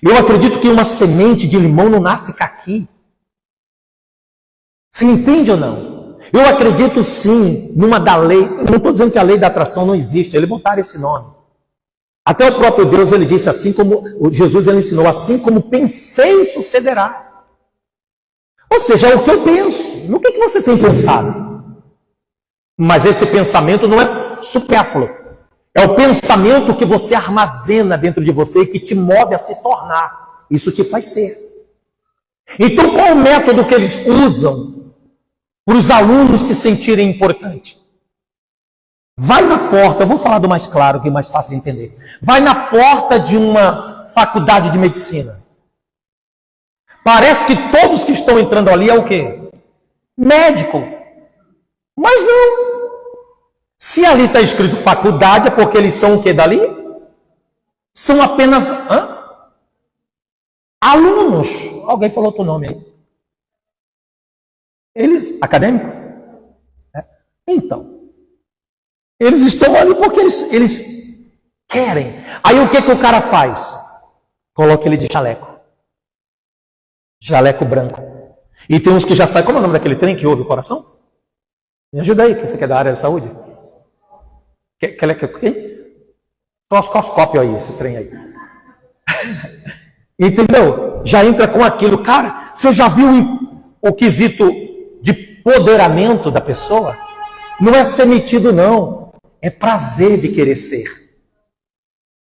Eu acredito que uma semente de limão não nasce caqui. Você entende ou não? Eu acredito sim numa da lei. Eu não estou dizendo que a lei da atração não existe. Eles botaram esse nome. Até o próprio Deus, ele disse assim como... Jesus, ele ensinou, assim como pensei, sucederá. Ou seja, é o que eu penso. No que você tem pensado? Mas esse pensamento não é supérfluo. É o pensamento que você armazena dentro de você e que te move a se tornar. Isso te faz ser. Então, qual é o método que eles usam para os alunos se sentirem importantes? Vai na porta, eu vou falar do mais claro, que é mais fácil de entender. Vai na porta de uma faculdade de medicina. Parece que todos que estão entrando ali é o quê? Médico. Mas não. Se ali está escrito faculdade, é porque eles são o que dali? São apenas alunos. Alguém falou outro nome aí. Eles, acadêmico? Então, eles estão ali porque eles querem. Aí o que o cara faz? Coloca ele de jaleco. Jaleco branco. E tem uns que já saem. Como é o nome daquele trem que ouve o coração? Me ajuda aí, que você quer da área da saúde. Toscoscópio aí, esse trem aí. Entendeu? Já entra com aquilo. Cara, você já viu o quesito de poderamento da pessoa? Não é ser metido, não. É prazer de querer ser.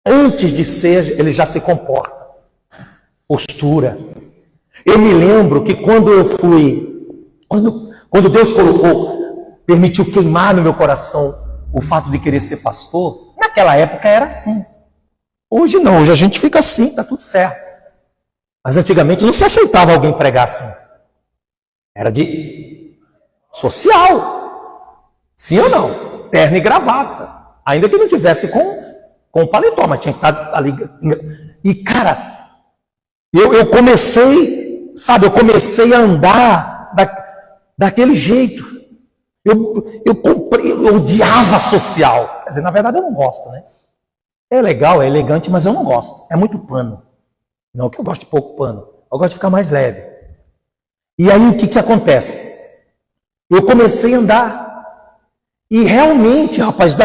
Antes de ser, ele já se comporta. Postura. Eu me lembro que quando eu fui... Quando Deus permitiu queimar no meu coração o fato de querer ser pastor, naquela época era assim. Hoje não, hoje a gente fica assim, tá tudo certo. Mas antigamente não se aceitava alguém pregar assim. Era de social. Sim ou não? Terno e gravata. Ainda que não tivesse com paletó, mas tinha que estar ali. E cara, eu comecei, sabe, eu comecei a andar daquele jeito. Eu odiava social. Quer dizer, na verdade eu não gosto, né? É legal, é elegante, mas eu não gosto. É muito pano. Não que eu gosto de pouco pano. Eu gosto de ficar mais leve. E aí o que acontece? Eu comecei a andar. E realmente, rapaz,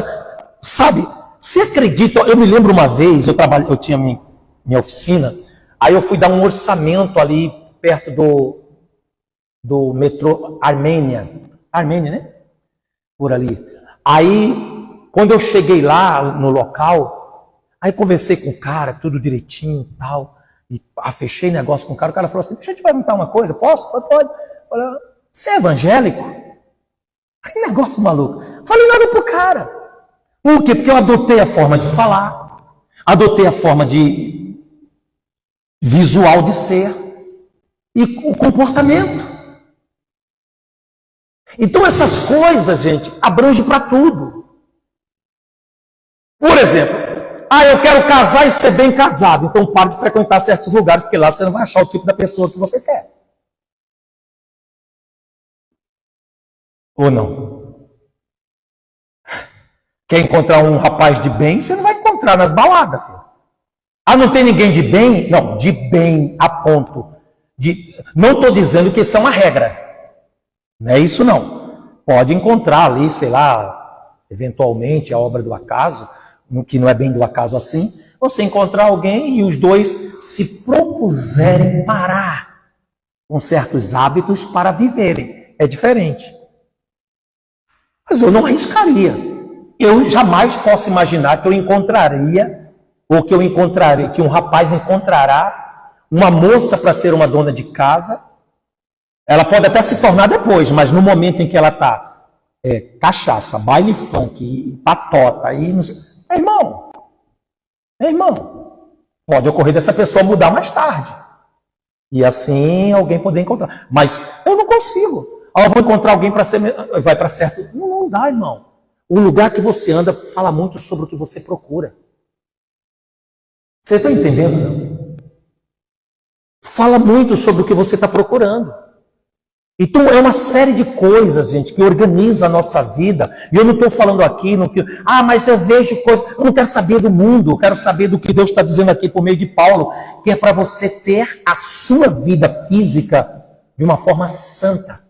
sabe, você acredita? Eu me lembro uma vez, eu tinha minha oficina, aí eu fui dar um orçamento ali perto do metrô Armênia. Armênia, né? Por ali. Aí Quando eu cheguei lá no local, aí conversei com o cara, tudo direitinho e tal, e fechei negócio com o cara falou assim, deixa eu te perguntar uma coisa, posso? Eu falei, pode. Eu falei, você é evangélico? Que negócio maluco. Falei nada pro cara. Por quê? Porque eu adotei a forma de falar, adotei a forma de visual de ser e o comportamento. Então essas coisas, gente, abrangem para tudo. Por exemplo, eu quero casar e ser bem casado, então pare de frequentar certos lugares, porque lá você não vai achar o tipo da pessoa que você quer. Ou não? Quer encontrar um rapaz de bem, você não vai encontrar nas baladas, filho. Não tem ninguém de bem? Não, de bem a ponto. Não estou dizendo que isso é uma regra. Não é isso não. Pode encontrar ali, sei lá, eventualmente a obra do acaso, que não é bem do acaso assim, você encontrar alguém e os dois se propuserem parar com certos hábitos para viverem. É diferente. Mas eu não arriscaria. Eu jamais posso imaginar que eu encontraria, ou que um rapaz encontrará uma moça para ser uma dona de casa. Ela pode até se tornar depois, mas no momento em que ela está cachaça, baile funk, patota, aí não sei. Irmão, pode ocorrer dessa pessoa mudar mais tarde. E assim alguém poder encontrar. Mas eu não consigo. Eu vou encontrar alguém para ser. Vai para certo. Não dá, irmão. O lugar que você anda fala muito sobre o que você procura. Você está entendendo, não? Fala muito sobre o que você está procurando. Então é uma série de coisas, gente, que organiza a nossa vida. E eu não estou falando aqui mas eu vejo coisas. Eu não quero saber do mundo, eu quero saber do que Deus está dizendo aqui por meio de Paulo, que é para você ter a sua vida física de uma forma santa.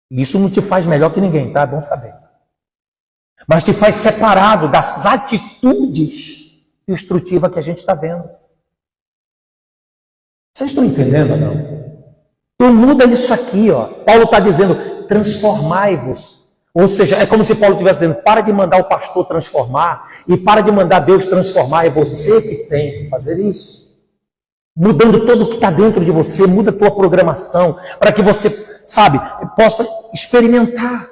Isso não te faz melhor que ninguém, tá? É bom saber. Mas te faz separado das atitudes destrutivas que a gente está vendo. Vocês estão entendendo ou não? Então muda isso aqui, ó. Paulo está dizendo, transformai-vos. Ou seja, é como se Paulo estivesse dizendo, para de mandar o pastor transformar e para de mandar Deus transformar. É você que tem que fazer isso. Mudando tudo o que está dentro de você, muda a tua programação, para que você, possa experimentar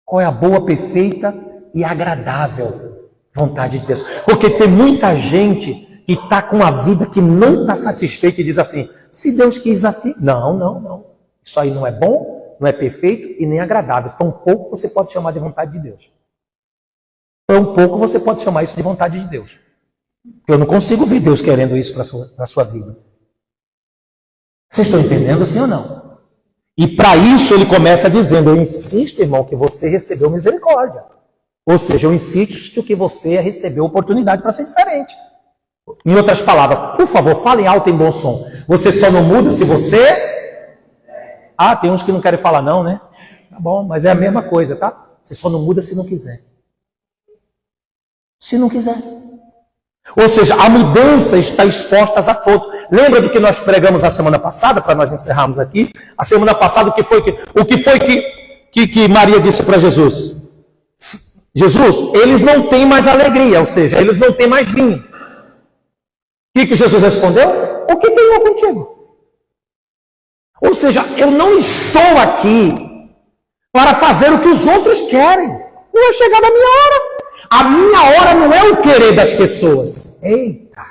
qual é a boa, perfeita e agradável vontade de Deus. Porque tem muita gente que está com a vida que não está satisfeita e diz assim, se Deus quis assim, não. Isso aí não é bom, não é perfeito e nem agradável. Tão pouco você pode chamar de vontade de Deus. Tão pouco você pode chamar isso de vontade de Deus. Eu não consigo ver Deus querendo isso para a sua vida. Vocês estão entendendo sim ou não? E para isso ele começa dizendo, eu insisto, irmão, que você recebeu misericórdia. Ou seja, eu insisto que você recebeu oportunidade para ser diferente. Em outras palavras, por favor, fale alto em bom som. Você só não muda se você... tem uns que não querem falar não, né? Tá bom, mas é a mesma coisa, tá? Você só não muda se não quiser. Se não quiser. Ou seja, a mudança está exposta a todos. Lembra do que nós pregamos a semana passada, para nós encerrarmos aqui? A semana passada, o que foi que Maria disse para Jesus? Jesus, eles não têm mais alegria, ou seja, eles não têm mais vinho. O que Jesus respondeu? O que tenho contigo? Ou seja, eu não estou aqui para fazer o que os outros querem. Não é chegada a minha hora. A minha hora não é o querer das pessoas. Eita!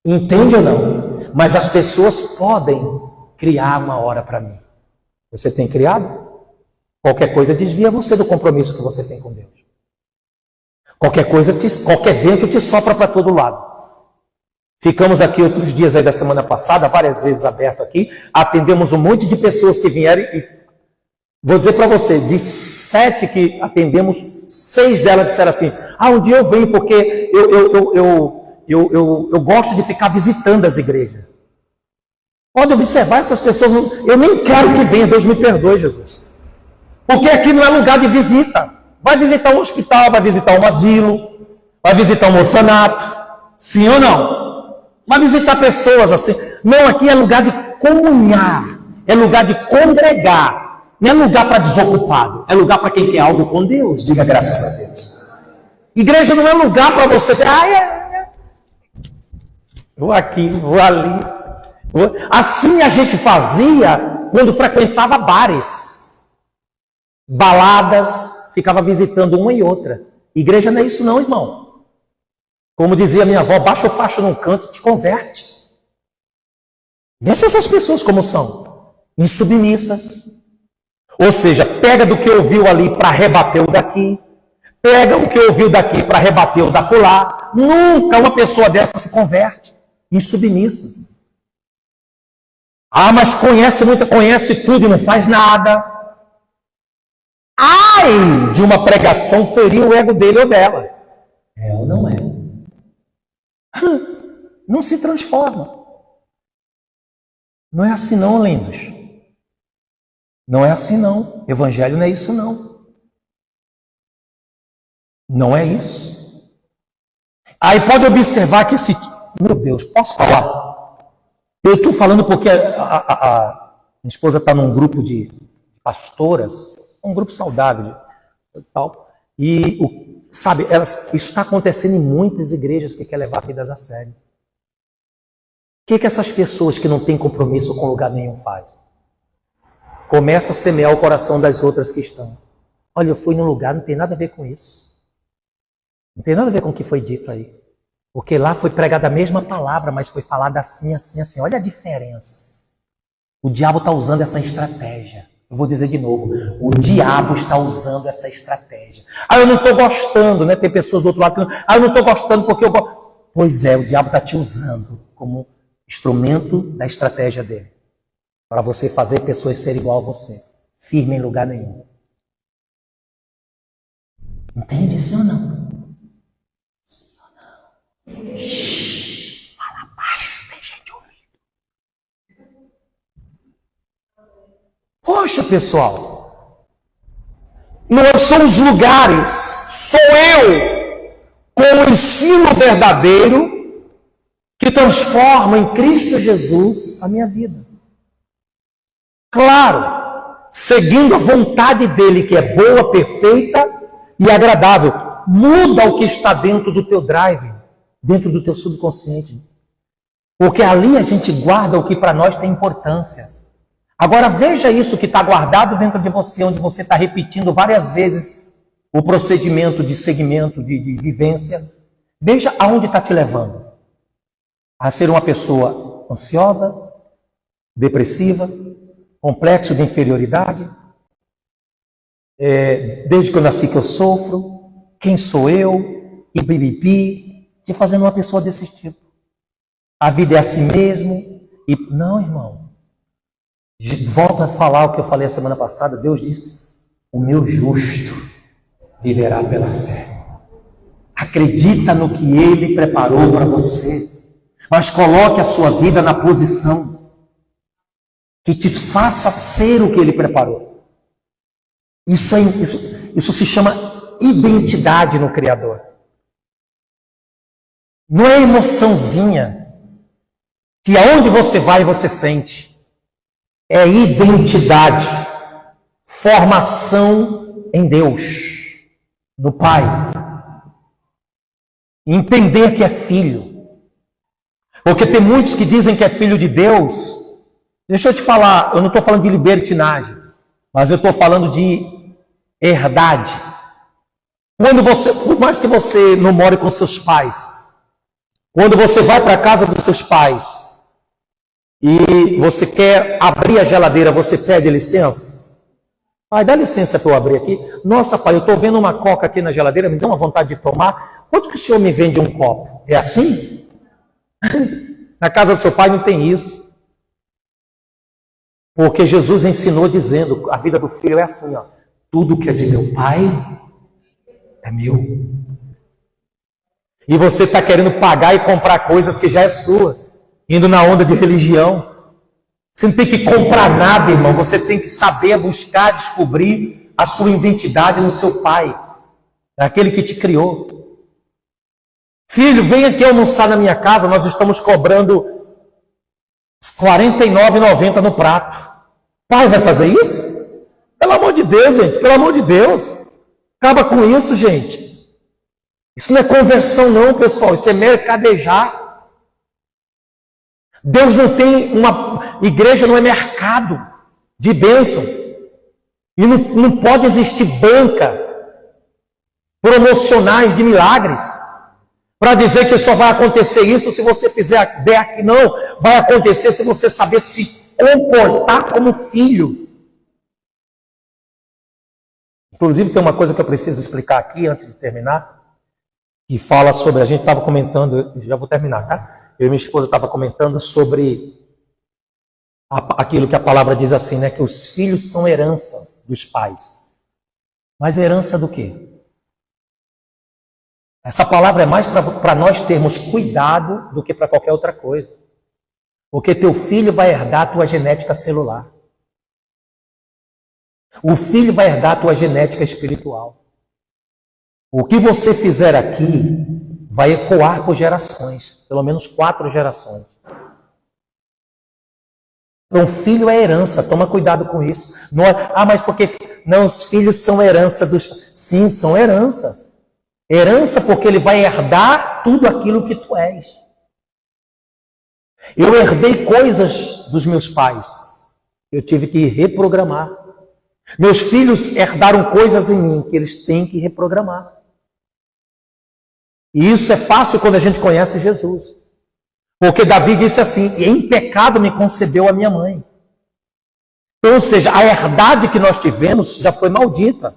Entende ou não? Mas as pessoas podem criar uma hora para mim. Você tem criado? Qualquer coisa desvia você do compromisso que você tem com Deus. Qualquer vento te sopra para todo lado. Ficamos aqui outros dias aí da semana passada, várias vezes aberto aqui, atendemos um monte de pessoas que vieram e vou dizer para você, de 7 que atendemos, 6 delas disseram assim, um dia eu venho porque eu gosto de ficar visitando as igrejas. Pode observar essas pessoas, eu nem quero que venha, Deus me perdoe, Jesus. Porque aqui não é lugar de visita. Vai visitar um hospital, vai visitar um asilo, vai visitar um orfanato. Sim ou não? Vai visitar pessoas assim. Não, aqui é lugar de comunhar, é lugar de congregar. Não é lugar para desocupado, é lugar para quem quer algo com Deus. Diga graças a Deus. Igreja não é lugar para você ter, vou aqui, vou ali. Assim a gente fazia quando frequentava bares, baladas, ficava visitando uma e outra. Igreja não é isso não, irmão. Como dizia minha avó, baixa o facho num canto e te converte. Vê se essas pessoas como são, insubmissas. Ou seja, pega do que ouviu ali para rebater o daqui, pega o que ouviu daqui para rebater o da colar. Nunca uma pessoa dessa se converte, insubmissa. Mas conhece tudo e não faz nada. Ai de uma pregação ferir o ego dele ou dela. É ou não é? Não se transforma. Não é assim não, lindos. Não é assim não. Evangelho não é isso não. Não é isso. Aí pode observar que esse... Meu Deus, posso falar? Eu estou falando porque minha esposa está num grupo de pastoras, um grupo saudável e tal. E, sabe, isso está acontecendo em muitas igrejas que querem levar vidas a sério. O que essas pessoas que não têm compromisso com lugar nenhum fazem? Começa a semear o coração das outras que estão. Olha, eu fui num lugar, não tem nada a ver com isso. Não tem nada a ver com o que foi dito aí. Porque lá foi pregada a mesma palavra, mas foi falada assim, assim, assim. Olha a diferença. O diabo está usando essa estratégia. Eu vou dizer de novo. O diabo está usando essa estratégia. Eu não estou gostando, né? Tem pessoas do outro lado que não... eu não estou gostando porque eu gosto. Pois é, o diabo está te usando como instrumento da estratégia dele. Para você fazer pessoas serem igual a você. Firme em lugar nenhum. Entende isso ou não? Sim ou não? Shhh, fala baixo, tem gente ouvindo. Poxa, pessoal. Não são os lugares. Sou eu, com o ensino verdadeiro, que transforma em Cristo Jesus a minha vida. Claro, seguindo a vontade dele, que é boa, perfeita e agradável. Muda o que está dentro do teu drive, dentro do teu subconsciente. Porque ali a gente guarda o que para nós tem importância. Agora veja isso que está guardado dentro de você, onde você está repetindo várias vezes o procedimento de segmento, de vivência. Veja aonde está te levando. A ser uma pessoa ansiosa, depressiva, complexo de inferioridade, desde que eu nasci que eu sofro, quem sou eu, e bibibi, te fazendo uma pessoa desse tipo. A vida é assim mesmo. Não, irmão. Volto a falar o que eu falei a semana passada. Deus disse, o meu justo viverá pela fé. Acredita no que Ele preparou para você. Mas coloque a sua vida na posição que te faça ser o que Ele preparou. Isso se chama identidade no Criador. Não é emoçãozinha que aonde você vai você sente. É identidade, formação em Deus, no Pai. Entender que é filho. Porque tem muitos que dizem que é filho de Deus. Deixa eu te falar, eu não estou falando de libertinagem, mas eu estou falando de herdade. Por mais que você não more com seus pais, quando você vai para a casa dos seus pais e você quer abrir a geladeira, você pede licença? Pai, dá licença para eu abrir aqui. Nossa, pai, eu estou vendo uma coca aqui na geladeira, me dá uma vontade de tomar. Quanto que o senhor me vende um copo? É assim? Na casa do seu pai não tem isso. Porque Jesus ensinou dizendo, a vida do filho é assim, ó. Tudo que é de meu pai é meu. E você está querendo pagar e comprar coisas que já é sua, indo na onda de religião. Você não tem que comprar nada, irmão. Você tem que saber buscar, descobrir a sua identidade no seu pai, naquele que te criou. Filho, vem aqui almoçar na minha casa, nós estamos cobrando R$ 49,90 no prato. Pai vai fazer isso? Pelo amor de Deus, gente, pelo amor de Deus. Acaba com isso, gente. Isso não é conversão não, pessoal, isso é mercadejar. Deus não tem igreja não é mercado de bênção. E não pode existir banca promocionais de milagres para dizer que só vai acontecer isso se você fizer bem aqui. Não, vai acontecer se você saber se comportar como filho. Inclusive tem uma coisa que eu preciso explicar aqui antes de terminar, que fala sobre, a gente estava comentando, já vou terminar, tá? Eu e minha esposa estava comentando sobre aquilo que a palavra diz assim, né? Que os filhos são herança dos pais. Mas herança do quê? Essa palavra é mais para nós termos cuidado do que para qualquer outra coisa. Porque teu filho vai herdar a tua genética celular. O filho vai herdar a tua genética espiritual. O que você fizer aqui vai ecoar por gerações, pelo menos 4 gerações. Então, filho é herança, toma cuidado com isso. Não, mas porque não, os filhos são herança dos... Sim, são herança. Herança porque ele vai herdar tudo aquilo que tu és. Eu herdei coisas dos meus pais. Eu tive que reprogramar. Meus filhos herdaram coisas em mim que eles têm que reprogramar. E isso é fácil quando a gente conhece Jesus. Porque Davi disse assim, em pecado me concebeu a minha mãe. Então, ou seja, a herdade que nós tivemos já foi maldita.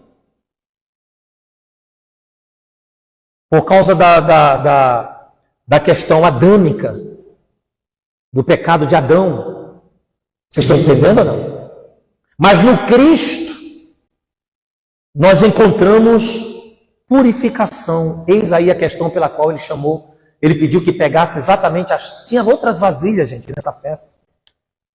Por causa da questão adâmica, do pecado de Adão. Vocês estão entendendo ou não? Mas no Cristo, nós encontramos purificação. Eis aí a questão pela qual ele chamou. Ele pediu que pegasse exatamente tinha outras vasilhas, gente, nessa festa.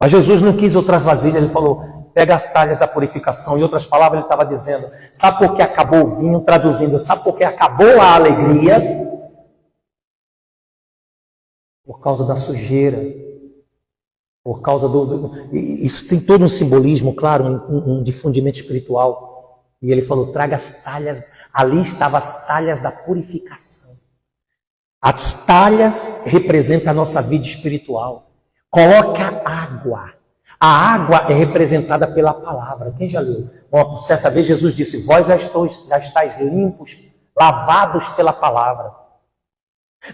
Mas Jesus não quis outras vasilhas, ele falou, pega as talhas da purificação. Em outras palavras, ele estava dizendo, sabe por que acabou o vinho? Traduzindo, sabe por que acabou a alegria? Por causa da sujeira. Por causa isso tem todo um simbolismo, claro, um difundimento espiritual. E ele falou, traga as talhas, ali estavam as talhas da purificação. As talhas representam a nossa vida espiritual. Coloca água. A água é representada pela palavra. Quem já leu? Certa vez Jesus disse, vós já estáis limpos, lavados pela palavra.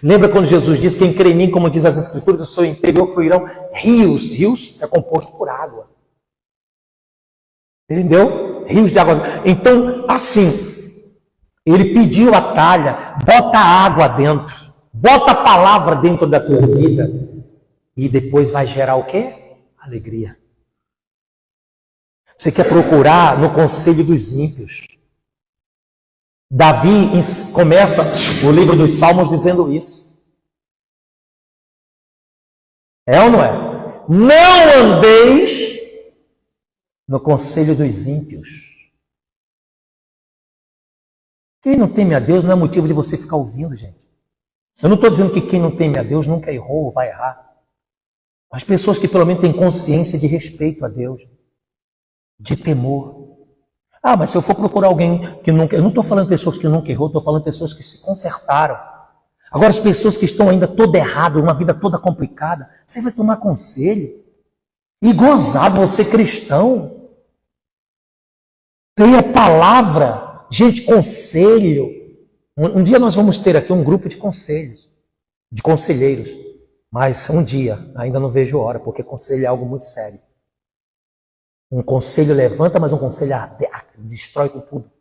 Lembra quando Jesus disse, quem crê em mim, como diz as Escrituras, do seu interior fluirão rios. Rios é composto por água. Entendeu? Rios de água. Então, assim, ele pediu a talha, bota água dentro. Bota a palavra dentro da tua vida. E depois vai gerar o quê? Alegria. Você quer procurar no conselho dos ímpios. Davi começa o livro dos Salmos dizendo isso. É ou não é? Não andeis no conselho dos ímpios. Quem não teme a Deus não é motivo de você ficar ouvindo, gente. Eu não estou dizendo que quem não teme a Deus nunca errou ou vai errar. Mas pessoas que pelo menos têm consciência de respeito a Deus, de temor. Ah, mas se eu for procurar alguém que nunca... Eu não estou falando de pessoas que nunca errou, estou falando de pessoas que se consertaram. Agora, as pessoas que estão ainda toda errada, uma vida toda complicada, você vai tomar conselho e gozar de você cristão. Tenha palavra, gente, conselho. Um dia nós vamos ter aqui um grupo de conselhos, de conselheiros. Mas um dia, ainda não vejo hora, porque conselho é algo muito sério. Um conselho levanta, mas um conselho destrói com tudo.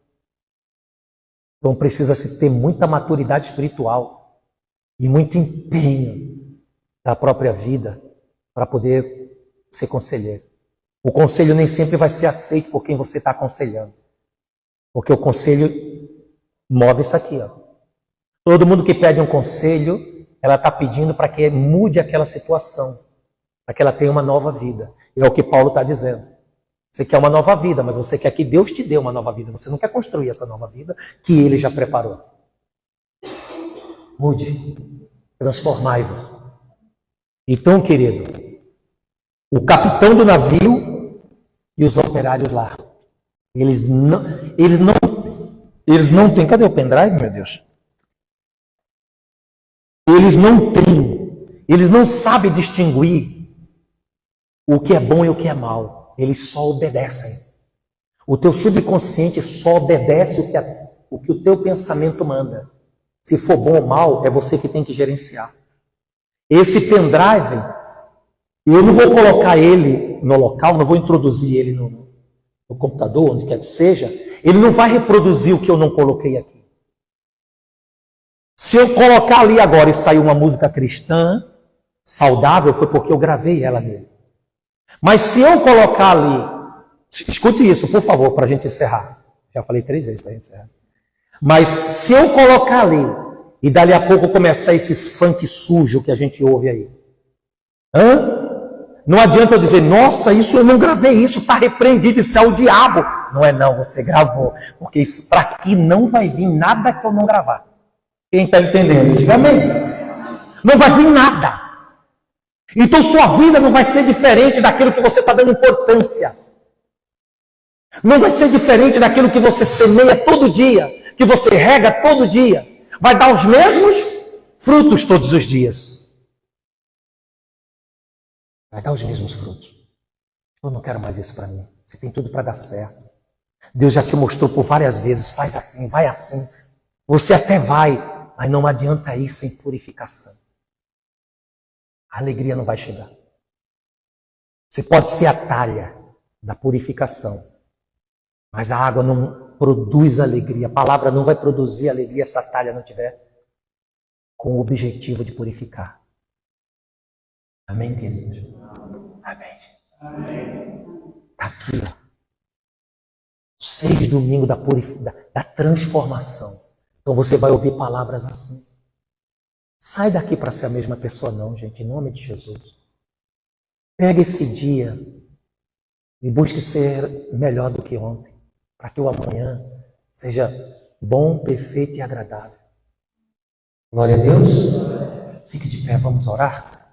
Então precisa-se ter muita maturidade espiritual e muito empenho da própria vida para poder ser conselheiro. O conselho nem sempre vai ser aceito por quem você está aconselhando. Porque o conselho move isso aqui, ó. Todo mundo que pede um conselho, ela está pedindo para que mude aquela situação, para que ela tenha uma nova vida. E é o que Paulo está dizendo. Você quer uma nova vida, mas você quer que Deus te dê uma nova vida. Você não quer construir essa nova vida que Ele já preparou. Mude. Transformai-vos. Então, querido, o capitão do navio e os operários lá. Eles não têm. Cadê o pendrive, meu Deus? Eles não têm. Eles não sabem distinguir o que é bom e o que é mal. Eles só obedecem. O teu subconsciente só obedece o que o teu pensamento manda. Se for bom ou mal, é você que tem que gerenciar. Esse pendrive, eu não vou colocar ele no local, não vou introduzir ele no computador, onde quer que seja. Ele não vai reproduzir o que eu não coloquei aqui. Se eu colocar ali agora e sair uma música cristã, saudável, foi porque eu gravei ela nele. Mas se eu colocar ali, escute isso, por favor, para a gente encerrar. Já falei 3 vezes para encerrar. Mas se eu colocar ali, e dali a pouco começar esses funk sujo que a gente ouve aí. Não adianta eu dizer, nossa, isso eu não gravei, isso está repreendido, isso é o diabo. Não é não, você gravou. Porque para aqui não vai vir nada que eu não gravar. Quem está entendendo? Diga amém. Não vai vir nada. Então sua vida não vai ser diferente daquilo que você está dando importância. Não vai ser diferente daquilo que você semeia todo dia, que você rega todo dia. Vai dar os mesmos frutos todos os dias. Vai dar os mesmos frutos. Eu não quero mais isso para mim. Você tem tudo para dar certo. Deus já te mostrou por várias vezes, faz assim, vai assim. Você até vai, mas não adianta ir sem purificação. A alegria não vai chegar. Você pode ser a talha da purificação, mas a água não produz alegria. A palavra não vai produzir alegria se a talha não tiver com o objetivo de purificar. Amém, queridos? Amém, gente. Está aqui, ó. 6 domingos da transformação. Então você vai ouvir palavras assim. Sai daqui para ser a mesma pessoa não, gente, em nome de Jesus. Pega esse dia e busque ser melhor do que ontem, para que o amanhã seja bom, perfeito e agradável. Glória a Deus. Fique de pé, vamos orar.